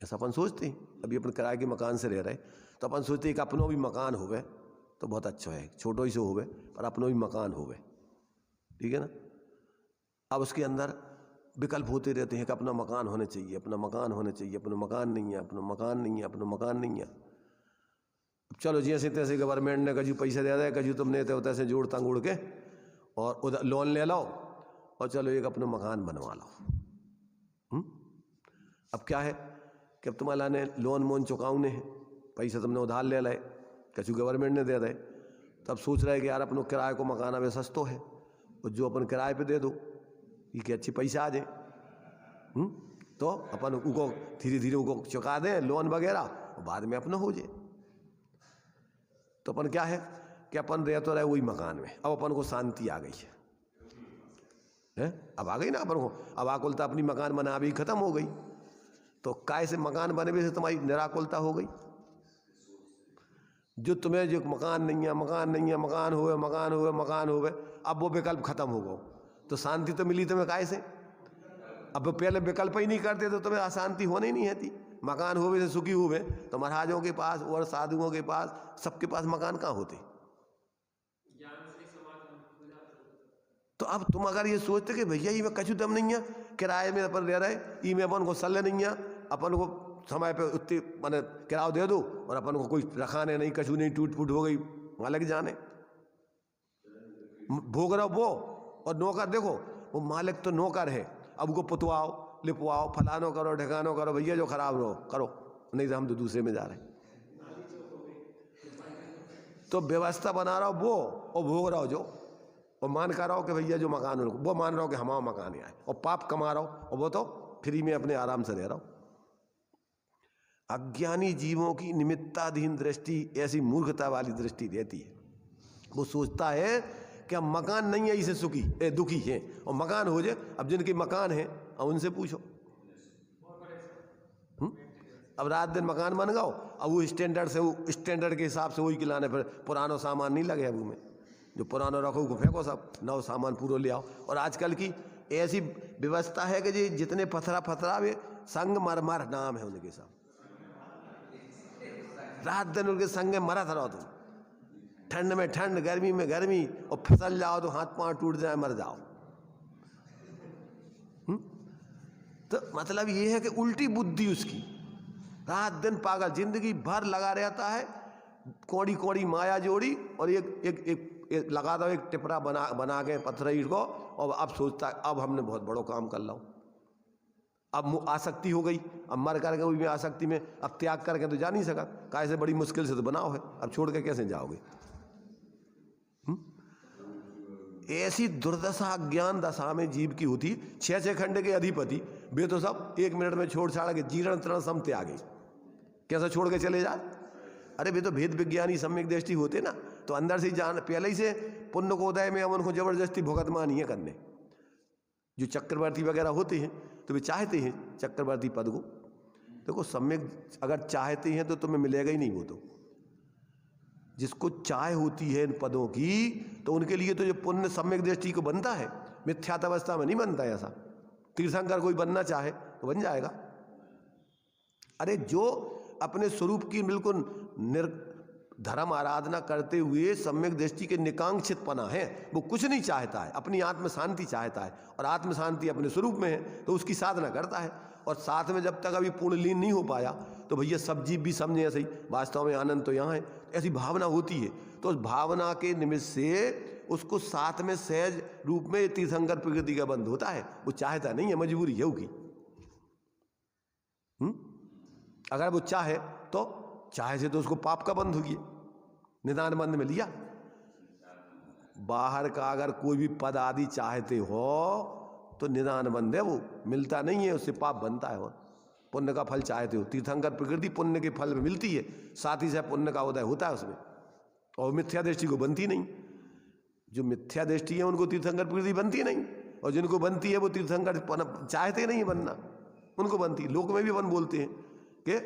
ऐसा अपन सोचते हैं। अभी अपन किराए के मकान से रह रहे, तो अपन सोचते हैं कि अपनों भी मकान होवे तो बहुत अच्छा है, छोटो ही से होवे पर अपनों भी मकान होवे, ठीक है ना। अब उसके अंदर विकल्प होते रहते हैं कि अपना मकान होने चाहिए, अपना मकान होने चाहिए, अपना मकान नहीं है, अपना मकान नहीं है, अपना मकान नहीं है। अब चलो जैसे तैसे गवर्नमेंट ने कजू पैसे दे दिया, कजू तुमने तैसे जोड़ तंगोड़ के और उधर लोन ले लो और चलो एक अपना मकान बनवा लो। अब क्या है कि अब तुम्हारा ने लोन मोन चुकाउने हैं, पैसा तुमने उधार ले लाए, कछु गवर्नमेंट ने दे दे, तब सोच रहे कि यार अपनों किराए को मकान अब सस्तो है और जो अपन किराए पे दे दो ये कि अच्छी पैसा आ जाए, तो अपन उनको धीरे धीरे उनको चुका दें लोन वगैरह और बाद में अपना हो जाए। तो अपन क्या है कि अपन रह तो रहे वही मकान में, अब अपन को शांति आ गई है, अब आ गई ना अपन को, अब आकुलता अपनी मकान बना भी खत्म हो गई। तो काय से मकान बने से तुम्हारी निराकुलता हो गई। जो तुम्हें जो मकान नहीं है, मकान नहीं है, मकान होवे मकान होवे मकान होवे, अब वो विकल्प खत्म हो गो, तो शांति तो मिली तुम्हें काय से। अब पहले विकल्प ही नहीं करते तो तुम्हें अशांति होने ही नहीं आती। मकान होवे से सुखी हुए, तो महाराजों के पास और साधुओं के पास सबके पास मकान कहाँ होते। तो अब तुम अगर ये सोचते कि भैया ये में कछु दम नहीं है, किराए में अपन ले रहे, ई में अपन को सल्ले नहीं है, अपन को समय पे उतनी मैंने किराया दे दो और अपन को कोई रखाने नहीं, कछु नहीं, टूट फूट हो गई मालिक जाने, भोग रहा वो। और नौकर देखो, वो मालिक तो नौकर है, अब को पुतवाओ लिपवाओ फलानो करो ढकानो करो, भैया जो खराब रहो करो, नहीं तो हम तो दूसरे में जा रहे हैं। तो व्यवस्था बना रहा हो वो और भोग रहा हो जो, और मान कर रहा हो कि भैया जो मकान हो वो मान रहा हो कि हमारा मकान है, और पाप कमा रहा हो और वो तो फ्री में अपने आराम से रह रहा हो। अज्ञानी जीवों की निमित्ताधीन दृष्टि ऐसी मूर्खता वाली दृष्टि रहती है। वो सोचता है कि अब मकान नहीं है इसे सुखी दुखी है, और मकान हो जाए। अब जिनके मकान है अब उनसे पूछो, अब रात दिन मकान बन गओ, अब वो स्टैंडर्ड से, वो स्टैंडर्ड के हिसाब से वही खिलाने, फिर पुरानो सामान नहीं लगे अब में, जो पुराना रखो उसको फेंको, सब नव सामान पूरा ले आओ। और आजकल की ऐसी व्यवस्था है कि जी जितने पथरा वे संगमरमर नाम है उनके सब। रात दिन उनके संग में मरत रहो तुम, ठंड में ठंड, गर्मी में गर्मी, और फिसल जाओ तो हाथ पांव टूट जाए, मर जाओ। तो मतलब ये है कि उल्टी बुद्धि उसकी, रात दिन पागल, जिंदगी भर लगा रहता है कौड़ी कौड़ी माया जोड़ी, और एक लगा दो एक टिपरा बना के पत्थर ईंट को, और अब सोचता है अब हमने बहुत बड़ो काम कर लो, अब आसक्ति हो गई, अब मर करके भी आसक्ति में, अब त्याग करके तो जा नहीं सका, कैसे बड़ी मुश्किल से तो बनाओ है, अब छोड़ के कैसे जाओगे। ऐसी दुर्दशा अज्ञान दशा में जीव की होती। 6 खंड के अधिपति वे तो सब 1 मिनट में छोड़ छाड़ के जीर्ण तरण सम त्यागे, कैसे छोड़ के चले जाए। अरे वे तो भेद विज्ञानी सम्यक दृष्टि होते ना, तो अंदर से जान पहले ही से पुण्य को उदय में हम उनको जबरदस्ती भुगत मानी है करने। जो चक्रवर्ती वगैरह होते हैं तो वे चाहते हैं चक्रवर्ती पद को, देखो सम्यक अगर चाहते हैं तो तुम्हें मिलेगा ही नहीं। वो तो जिसको चाह होती है इन पदों की, तो उनके लिए तो जो पुण्य सम्यक दृष्टि को बनता है, मिथ्यात अवस्था में नहीं बनता है ऐसा। तीर्थंकर कोई बनना चाहे तो बन जाएगा। अरे जो अपने स्वरूप की बिल्कुल धर्म आराधना करते हुए सम्यक दृष्टि के निकांक्षित पना है, वो कुछ नहीं चाहता है, अपनी आत्म शांति चाहता है, और आत्म शांति अपने स्वरूप में है तो उसकी साधना करता है। और साथ में जब तक अभी पूर्ण लीन नहीं हो पाया तो भैया सब जीव भी समझे ऐसे ही, वास्तव में आनंद तो यहाँ है, ऐसी भावना होती है। तो उस भावना के निमित्त से उसको साथ में सहज रूप में तीर्थंकर प्रकृति का बंध होता है। वो चाहता नहीं है, मजबूरी है उसकी। अगर वो चाहे तो चाहे से तो उसको पाप का बंध हो गया, निदान बंध में लिया। बाहर का अगर कोई भी पद आदि चाहते हो तो निदान बंध है, वो मिलता नहीं है, उससे पाप बनता है। वो पुण्य का फल चाहते हो, तीर्थंकर प्रकृति पुण्य के फल में मिलती है, साथ ही साथ पुण्य का उदय होता है उसमें, और मिथ्या दृष्टि को बनती नहीं। जो मिथ्या दृष्टि है उनको तीर्थंकर प्रकृति बनती नहीं, और जिनको बनती है वो तीर्थंकर चाहते नहीं बनना, उनको बनती। लोक में भी वन बोलते हैं कि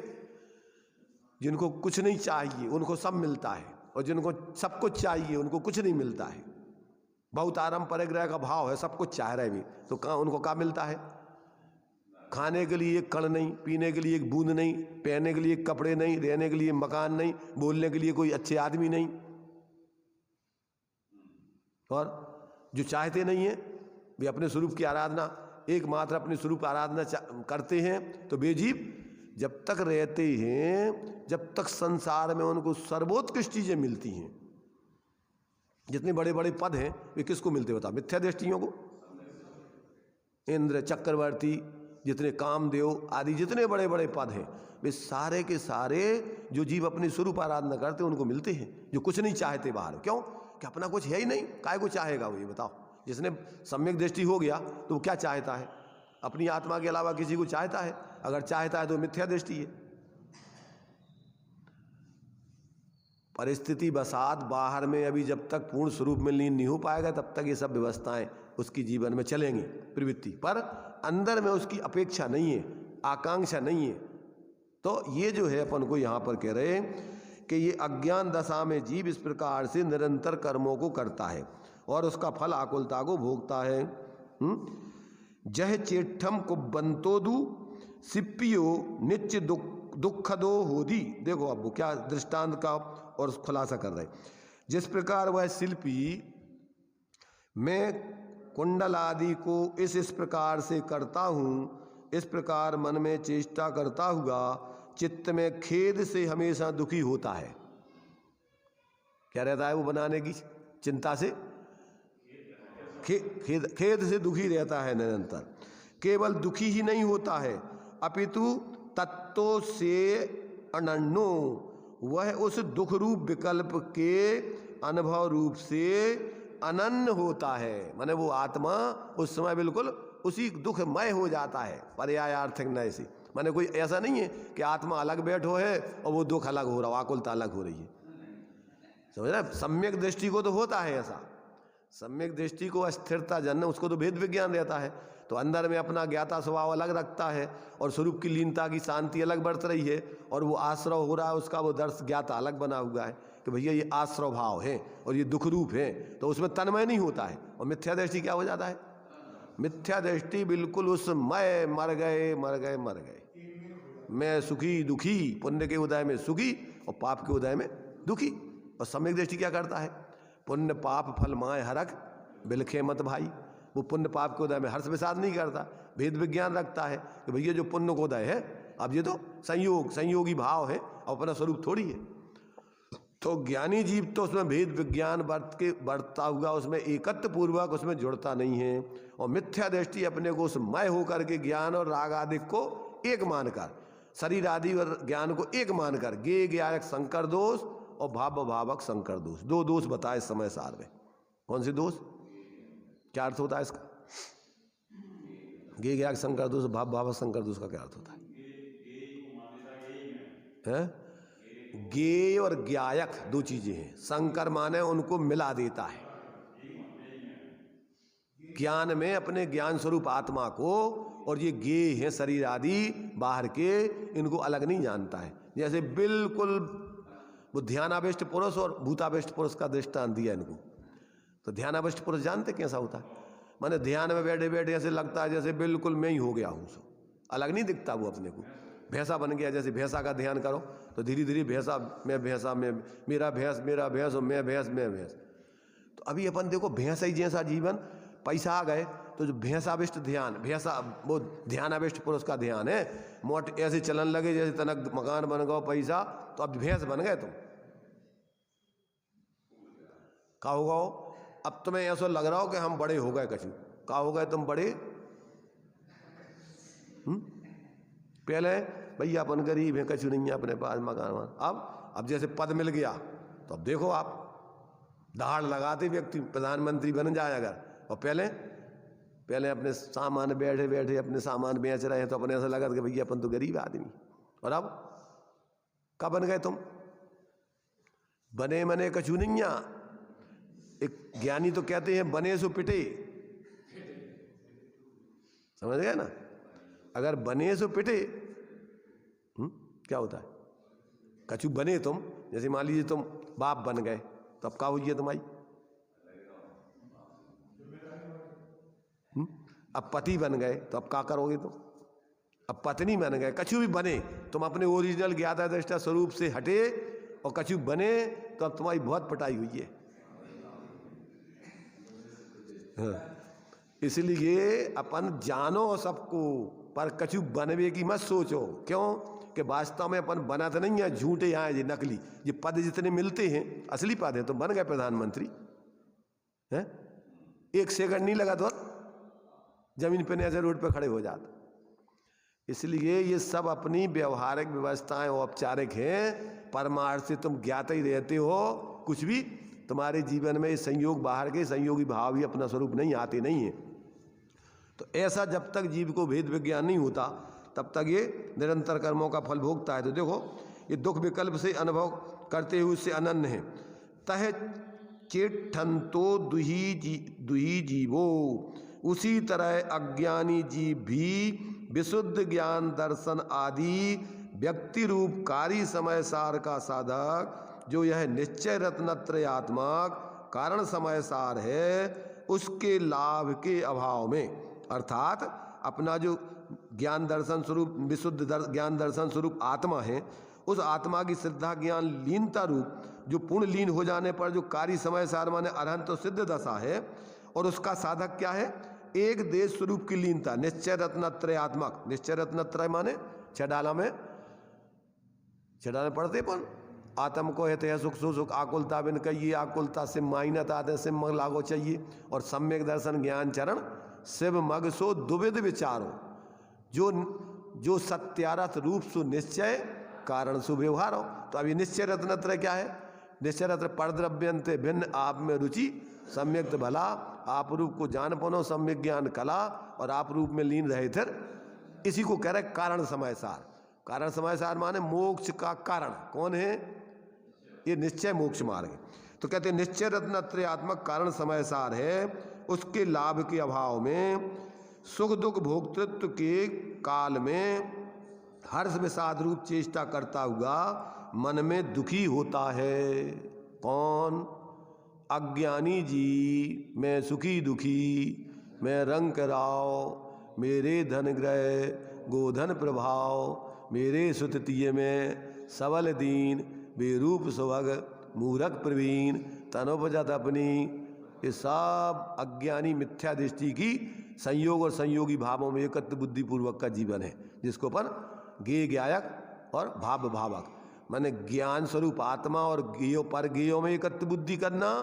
जिनको कुछ नहीं चाहिए उनको सब मिलता है, और जिनको सब कुछ चाहिए उनको कुछ नहीं मिलता है। बहुत आराम परिग्रह का भाव है, सब कुछ चाह रहे भी, तो कहाँ उनको क्या मिलता है? खाने के लिए एक कण नहीं, पीने के लिए एक बूंद नहीं, पहनने के लिए एक कपड़े नहीं, रहने के लिए मकान नहीं, बोलने के लिए कोई अच्छे आदमी नहीं। और जो चाहते नहीं है वे अपने स्वरूप की आराधना, एकमात्र अपने स्वरूप आराधना करते हैं। तो बेजीव जब तक रहते हैं, जब तक संसार में उनको सर्वोत्कृष्ट चीजें मिलती हैं। जितने बड़े बड़े पद हैं वे किसको मिलते बताओ? मिथ्या दृष्टियों को। इंद्र, चक्रवर्ती, जितने कामदेव आदि जितने बड़े बड़े पद हैं, वे सारे के सारे जो जीव अपने स्वरूप आराधना करते हैं उनको मिलते हैं, जो कुछ नहीं चाहते बाहर। क्यों? कि अपना कुछ है ही नहीं, काय को चाहेगा वो? ये बताओ। जिसने सम्यक दृष्टि हो गया तो वो क्या चाहता है? अपनी आत्मा के अलावा किसी को चाहता है? अगर चाहता है तो मिथ्या दृष्टि है। परिस्थिति बसात बाहर में अभी जब तक पूर्ण स्वरूप में लीन नहीं हो पाएगा तब तक ये सब व्यवस्थाएं उसकी जीवन में चलेंगी प्रवृत्ति, पर अंदर में उसकी अपेक्षा नहीं है, आकांक्षा नहीं है। तो ये जो है अपन को यहाँ पर कह रहे हैं कि ये अज्ञान दशा में जीव इस प्रकार से निरंतर कर्मों को करता है और उसका फल आकुलता को भोगता है। जह चेठम कुबंतोदु सिप्पियो नित्य दुखदो होदी। देखो अब वो क्या दृष्टांत का और खुलासा कर रहे। जिस प्रकार वह शिल्पी मैं कुंडल आदि को इस प्रकार से करता हूँ, इस प्रकार मन में चेष्टा करता हुआ चित्त में खेद से हमेशा दुखी होता है। क्या रहता है वो बनाने की चिंता से? खेद से दुखी रहता है निरंतर। केवल दुखी ही नहीं होता है अपितु तत्व से अनन्नो, वह उस दुख रूप विकल्प के अनुभव रूप से अनन्य होता है। माने वो आत्मा उस समय बिल्कुल उसी दुखमय हो जाता है, पर्यायार्थक न ऐसे। माने कोई ऐसा नहीं है कि आत्मा अलग बैठो है और वो दुख अलग हो रहा, आकुलता अलग हो रही है। समझ रहे? सम्यक दृष्टि को तो होता है ऐसा, सम्यक दृष्टि को अस्थिरता जन्म, उसको तो भेद विज्ञान रहता है, तो अंदर में अपना ज्ञाता स्वभाव अलग रखता है और स्वरूप की लीनता की शांति अलग बरत रही है, और वो आश्रव हो रहा है उसका वो दर्श ज्ञाता अलग बना हुआ है कि भैया ये आश्रव भाव है और ये दुख रूप है, तो उसमें तन्मय नहीं होता है। और मिथ्या दृष्टि क्या हो जाता है? मिथ्या दृष्टि बिल्कुल उस मैं मर गए मर गए मर गए, मैं सुखी दुखी, पुण्य के उदय में सुखी और पाप के उदय में दुखी। और सम्यक दृष्टि क्या करता है? पुण्य पाप फल माय हरक बिलखे मत भाई। वो पुण्य पाप के उदय में हर्ष विषाद नहीं करता, भेद विज्ञान रखता है कि भैया जो पुण्य को उदय है, अब ये तो संयोगी भाव है, अपना स्वरूप थोड़ी है। तो ज्ञानी जीव तो उसमें भेद विज्ञान बढ़ता हुआ उसमें एकत्व पूर्वक उसमें जुड़ता नहीं है। और मिथ्या दृष्टि अपने को उस मय होकर के ज्ञान और राग आदि को एक मानकर, शरीर आदि और ज्ञान को एक मानकर ज्ञेय ज्ञायक संकर दोष और भाव भावक संकर दोष, दो दोष बताए समय सार में। कौन से दोष? क्या अर्थ होता है इसका? ज्ञेय ज्ञायक संकर दोष, भाव भावक संकर दोष का क्या अर्थ होता है? ज्ञेय और ज्ञायक दो चीजें हैं। संकर माने उनको मिला देता है, ज्ञान में अपने ज्ञान स्वरूप आत्मा को, और ये ज्ञेय है शरीर आदि बाहर के, इनको अलग नहीं जानता है। जैसे बिल्कुल वो ध्यानाविष्ट पुरुष और भूताविष्ट पुरुष का दृष्टांत दिया इनको। तो ध्यानाविष्ट पुरुष जानते कैसा होता है? माने ध्यान में बैठे बैठे ऐसे लगता है जैसे बिल्कुल मैं ही हो गया हूँ, सो अलग नहीं दिखता वो अपने को। भैंसा बन गया, जैसे भैंसा का ध्यान करो तो धीरे धीरे भैंसा में मेरा भैंस और मैं भैंस। तो अभी अपन देखो भैंसा ही जैसा जीवन, पैसा आ गए तो जो भैंसाविष्ट ध्यान, भैंसा वो ध्यानाविष्ट पुरुष का ध्यान है, मोट ऐसे चलन लगे जैसे तनक मकान बन गया पैसा, तो अब भैंस बन गए तुम। का होगा? अब तुम्हें ऐसा लग रहा हो कि हम बड़े हो गए कछु। का हो गए तुम बड़े? पहले भैया अपन गरीब है, कछु नहीं है अपने पास मकान। अब जैसे पद मिल गया तो अब देखो आप दहाड़ लगाते व्यक्ति प्रधानमंत्री बन जाए अगर। और पहले अपने सामान बैठे बैठे अपने सामान बेच रहे हैं तो अपने ऐसा लगा कि भैया अपन तो गरीब आदमी। और अब कब बन गए तुम? बने मने कछु नहीं। एक ज्ञानी तो कहते हैं बने सो पिटे, समझ गए ना? अगर बने सो पिटे क्या होता है? कछु बने तुम, जैसे मान लीजिए तुम बाप बन गए तो अब क्या हुई तुम्हारी? अब पति बन गए तो अब क्या करोगे तुम? अब पत्नी बन गए, कछु भी बने तुम अपने ओरिजिनल ज्ञाता दृष्टा स्वरूप से हटे और कछु बने तो अब तुम्हारी बहुत पिटाई हुई है। इसलिए अपन जानो सबको, पर कछु बनवे की मत सोचो। क्यों? कि वास्तव में अपन बना तो नहीं है, झूठे आए ये नकली। ये पद जितने मिलते हैं असली पद है, तो बन गए प्रधानमंत्री हैं, 1 सेकंड नहीं लगा तो जमीन पे ऐसे रोड पे खड़े हो जाते। इसलिए ये सब अपनी व्यवहारिक व्यवस्थाएं औपचारिक हैं, परमार्थ से तुम ज्ञात ही रहते हो। कुछ भी तुम्हारे जीवन में संयोग बाहर के संयोगी भाव ही अपना स्वरूप नहीं आते नहीं है। तो ऐसा जब तक जीव को भेद विज्ञान नहीं होता तब तक ये निरंतर कर्मों का फल भोगता है। तो देखो ये दुख विकल्प से अनुभव करते हुए उससे अनन्य है। तह चेठंतो दुही जीवो, उसी तरह अज्ञानी जीव भी विशुद्ध ज्ञान दर्शन आदि व्यक्ति रूप कार्य समय सार का साधक, जो यह निश्चय रत्नत्रयात्मक कारण समय सार है, उसके लाभ के अभाव में, अर्थात अपना जो ज्ञान दर्शन स्वरूप विशुद्ध ज्ञान दर्शन स्वरूप आत्मा है, उस आत्मा की श्रद्धा ज्ञान लीनता रूप जो पूर्ण लीन हो जाने पर जो कार्य समय सार माने अरहंत तो सिद्ध दशा है, और उसका साधक क्या है? एक देश स्वरूप की लीनता, निश्चय रत्नत्रयात्मक। निश्चय रत्नत्रय माने छह डाला पढ़ते पण आत्म को है सुख सुख आकुलता बिन कहिए, आकुलता से माइनत आते सिम मग लागो चाहिए, और सम्यक दर्शन ज्ञान चरण शिव मग सो दुविध विचारो, जो सत्यारथ रूप सु निश्चय कारण सु व्यवहार हो। तो अभी निश्चय रत्नत्रय क्या है? निश्चय रत्न परद्रव्यंते भिन्न आप में रुचि, सम्यक भला आप रूप को जान पनो, सम्यक ज्ञान कला, और आप रूप में लीन रहे थे। इसी को कह रहे कारण समय सार। कारण समय सार माने मोक्ष का कारण कौन है? ये निश्चय मोक्ष मार्ग है। तो कहते हैं निश्चय रत्नत्रयात्मक कारण समय सार है, उसके लाभ के अभाव में सुख दुख भोक्तृत्व के काल में हर्ष विषाद रूप चेष्टा करता हुआ मन में दुखी होता है। कौन? अज्ञानी जी। मैं सुखी दुखी मैं रंग राव, मेरे धन ग्रह गोधन प्रभाव, मेरे सुततीय में सबल दीन, बेरूप सुभग मूरख प्रवीण, तनोपजत अपनी। ये सब अज्ञानी मिथ्या दृष्टि की संयोग और संयोगी भावों में एकत्र बुद्धि पूर्वक का जीवन है, जिसको अपन ज्ञेय ज्ञायक और भाव भावक, माने ज्ञान स्वरूप आत्मा और ज्ञेयों पर ज्ञेयों में एकत्र बुद्धि करना,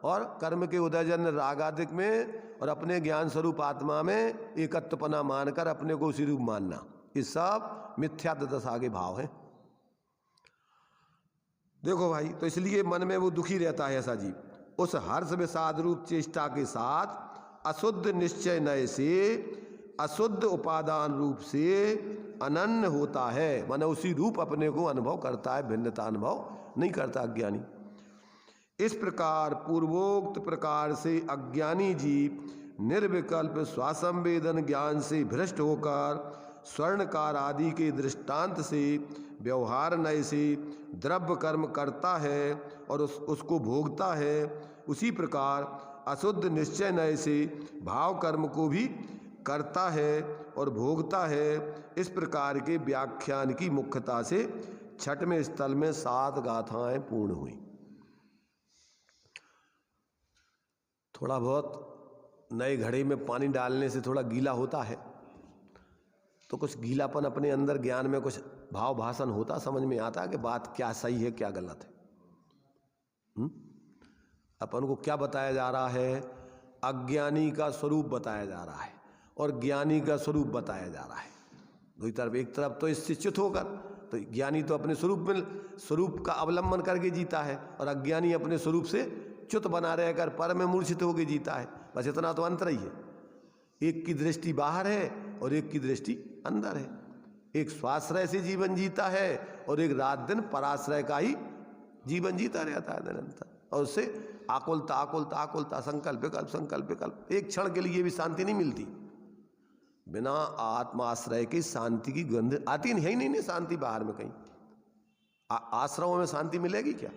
और कर्म के उदयजन रागादिक में और अपने ज्ञान स्वरूप आत्मा में एकत्वपना मानकर अपने को उसी रूप मानना, ये सब मिथ्या दशा के भाव हैं। देखो भाई, तो इसलिए मन में वो दुखी रहता है ऐसा जीव, उस हर्ष विषाद रूप चेष्टा के साथ अशुद्ध निश्चय नय से, अशुद्ध उपादान रूप से अनन्य होता है, माने उसी रूप अपने को अनुभव करता है, भिन्नता अनुभव नहीं करता अज्ञानी। इस प्रकार पूर्वोक्त प्रकार से अज्ञानी जीव निर्विकल्प स्वासंवेदन ज्ञान से भ्रष्ट होकर स्वर्णकार आदि के दृष्टांत से व्यवहार नय से द्रव्य कर्म करता है और उसको भोगता है, उसी प्रकार अशुद्ध निश्चय नय से भाव कर्म को भी करता है और भोगता है। इस प्रकार के व्याख्यान की मुख्यता से 6वें स्थल में 7 गाथाएं पूर्ण हुई। थोड़ा बहुत नए घड़े में पानी डालने से थोड़ा गीला होता है, तो कुछ गीलापन अपने अंदर ज्ञान में कुछ भाव भाषण होता, समझ में आता कि बात क्या सही है क्या गलत है। अपन को क्या बताया जा रहा है? अज्ञानी का स्वरूप बताया जा रहा है और ज्ञानी का स्वरूप बताया जा रहा है। दो तरफ, एक तरफ तो इससे च्युत होकर, तो ज्ञानी तो अपने स्वरूप का अवलंबन करके जीता है और अज्ञानी अपने स्वरूप से च्युत बना रहकर पर में मूर्छित होकर जीता है। बस इतना तो अंतर ही है, एक की दृष्टि बाहर है और एक की दृष्टि अंदर है। एक स्वाश्रय से जीवन जीता है और एक रात दिन पराश्रय का ही जीवन जीता रहता है निरंतर, और उससे आकुलता आकुलता आकुलता, संकल्प विकल्प संकल्प विकल्प, एक क्षण के लिए भी शांति नहीं मिलती। बिना आत्माश्रय की शांति की गंध आती नहीं है ही नहीं, शांति बाहर में कहीं। आश्रमों में शांति मिलेगी क्या?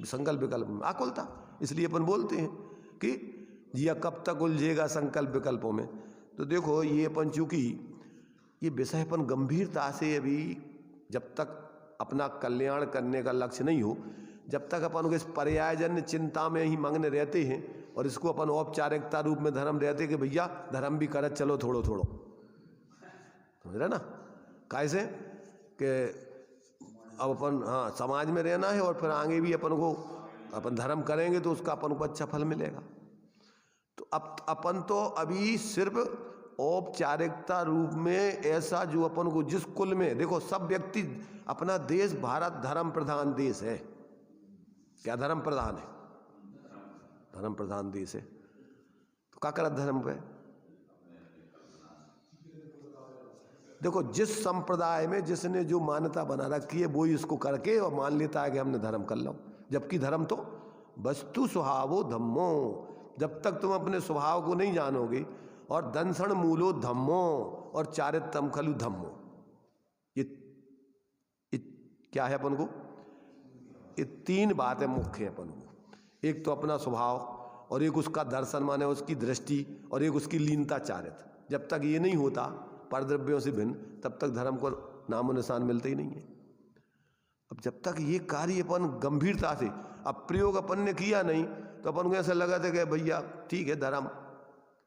संकल्प विकल्प में आकुलता। इसलिए अपन बोलते हैं कि जिया कब तक उलझेगा संकल्प विकल्पों में। तो देखो, ये अपन चूंकि ये विषय अपन गंभीरता से अभी जब तक अपना कल्याण करने का लक्ष्य नहीं हो, जब तक अपन को इस पर्यायजन्य चिंता में ही मग्न रहते हैं और इसको अपन औपचारिकता रूप में धर्म रहते कि भैया धर्म भी करत चलो थोड़ो थोड़ो, समझ रहे ना? कैसे कि अब अपन समाज में रहना है और फिर आगे भी अपन को अपन धर्म करेंगे तो उसका अपन को अच्छा फल मिलेगा। तो अब अपन तो अभी सिर्फ औपचारिकता रूप में ऐसा जो अपन को जिस कुल में, देखो सब व्यक्ति, अपना देश भारत धर्म प्रधान देश है। क्या धर्म प्रधान है? धर्म प्रधान देश है। तो क्या करत धर्म पे? देखो, जिस संप्रदाय में जिसने जो मान्यता बना रखी है वो ही इसको करके और मान लेता है कि हमने धर्म कर लो, जबकि धर्म तो वस्तु स्वभावो धम्मो। जब तक तुम अपने स्वभाव को नहीं जानोगे, और दंसण मूलो धम्मो और चारित्रम खलु धम्मो, ये क्या है अपन को? ये 3 बातें मुख्य है अपन को। एक तो अपना स्वभाव, और एक उसका दर्शन माने उसकी दृष्टि, और एक उसकी लीनता चारित्र। जब तक ये नहीं होता परद्रव्यों से भिन्न, तब तक धर्म को नामो निशान मिलते ही नहीं है। अब जब तक ये कार्य अपन गंभीरता से, अब प्रयोग अपन ने किया नहीं तो अपन को ऐसा लगा था कि भैया ठीक है धर्म,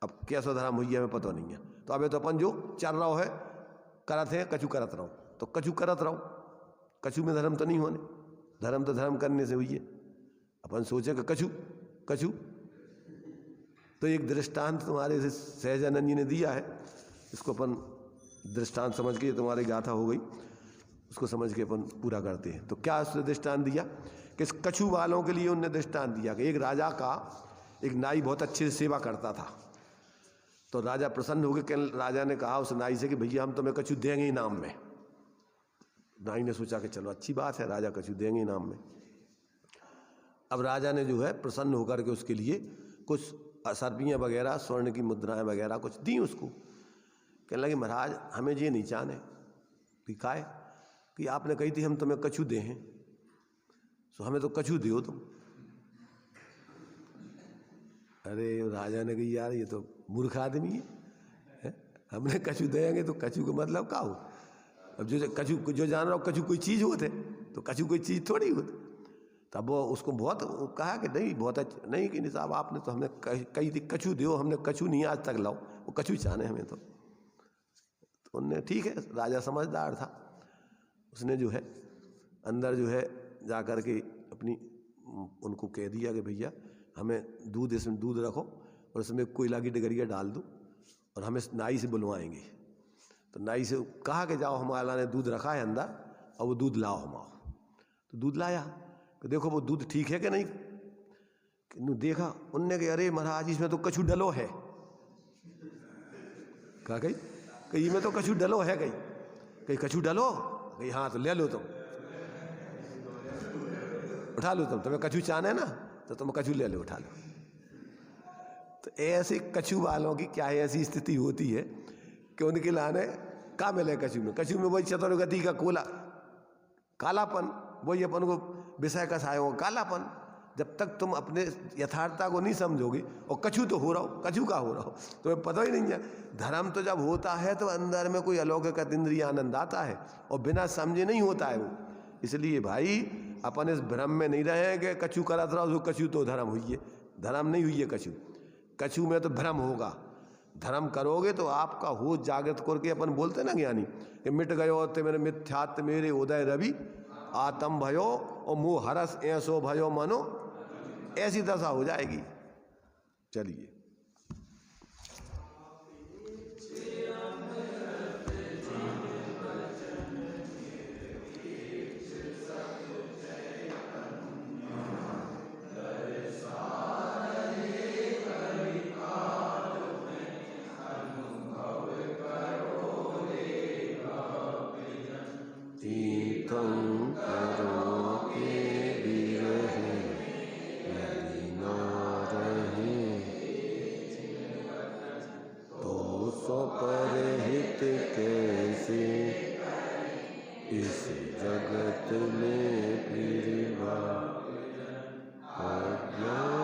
अब कैसा धर्म हुई है हमें पता नहीं है, तो अबे तो अपन जो चल रहा है करत है, कछु करत रहो, तो कछु करत रहो, कछु में धर्म तो नहीं होने। धर्म तो धर्म करने से हुई है। अपन सोचे कि कछु कछु, तो एक दृष्टांत तुम्हारे से सहजानंद जी ने दिया है, इसको अपन दृष्टांत समझ के, तुम्हारी गाथा हो गई, उसको समझ के अपन पूरा करते हैं। तो क्या उसने दृष्टांत दिया कि इस कछु वालों के लिए उनने दृष्टांत दिया कि एक राजा का एक नाई बहुत अच्छे से सेवा करता था। तो राजा प्रसन्न हो गए। राजा ने कहा उस नाई से कि भैया हम तुम्हें कछु देंगे इनाम में। नाई ने सोचा कि चलो अच्छी बात है, राजा कछु देंगे इनाम में। अब राजा ने जो है प्रसन्न होकर के उसके लिए कुछ सरपियाँ वगैरह, स्वर्ण की मुद्राएं वगैरह कुछ दी उसको। कहने लगे महाराज हमें ये नहीं चाहने कि काय कि आपने कही थी हम तुम्हें कछु दे हैं, सो हमें तो कछु दियो तुम। अरे राजा ने कही यार ये तो मूर्ख आदमी है, हमने कछु देंगे तो कछु का मतलब क्या हो। अब जो कछु जो जान रहा हो कछु कोई चीज़ होते तो कछु कोई चीज़ थोड़ी होती। तब वो उसको बहुत कहा कि नहीं बहुत अच्छा नहीं कि नहीं साहब आपने तो हमने कई कछु दो, हमने कछु नहीं आज तक लाओ, वो कछु चाहने हमें तो उनने ठीक है, राजा समझदार था, उसने जो है अंदर जो है जा कर के अपनी उनको कह दिया कि भैया हमें दूध, इसमें दूध रखो और इसमें कोयला की डगरिया डाल दो और हमें नाई से बुलवाएंगे। तो नाई से कहा कि जाओ हमारा ने दूध रखा है अंदर और वो दूध लाओ हम आओ। तो दूध लाया कि देखो वो दूध ठीक है कि नहीं। देखा उनने कहा अरे महाराज इसमें तो कछु डलो है। कहा कहीं में तो कछु डलो है, कहीं कछु डलो, कहीं हाँ तो ले लो तुम, उठा लो तुम्हें कछु चाहना ना तो तुम कछु ले लो उठा लो। तो ऐसे कछु वालों की क्या ऐसी स्थिति होती है कि उनके लाने का मिले कछु में वही चतुर्गति का कालापन, वही अपन को विषय का सायो कालापन। जब तक तुम अपने यथार्थता को नहीं समझोगे और कछु तो हो रहा हो, कछु का हो रहा हो तुम्हें पता ही नहीं है। धर्म तो जब होता है तो अंदर में कोई अलौकिक इंद्रिय आनंद आता है और बिना समझे नहीं होता है वो। इसलिए भाई अपन इस भ्रम में नहीं रहेंगे कछु करत रहो कछु तो धर्म हुई है, धर्म नहीं हुई है कछु, कछु में तो भ्रम होगा। धर्म करोगे तो आपका हो जागृत करके अपन बोलते ना ज्ञानी कि मिट गयो ते मेरे मिथ्यात्व मेरे उदय रवि आत्म भयो और मुँह हरस ऐसो भयो मनो, ऐसी दशा हो जाएगी। चलिए परहित कैसे इस जगत में फिर अज्ञान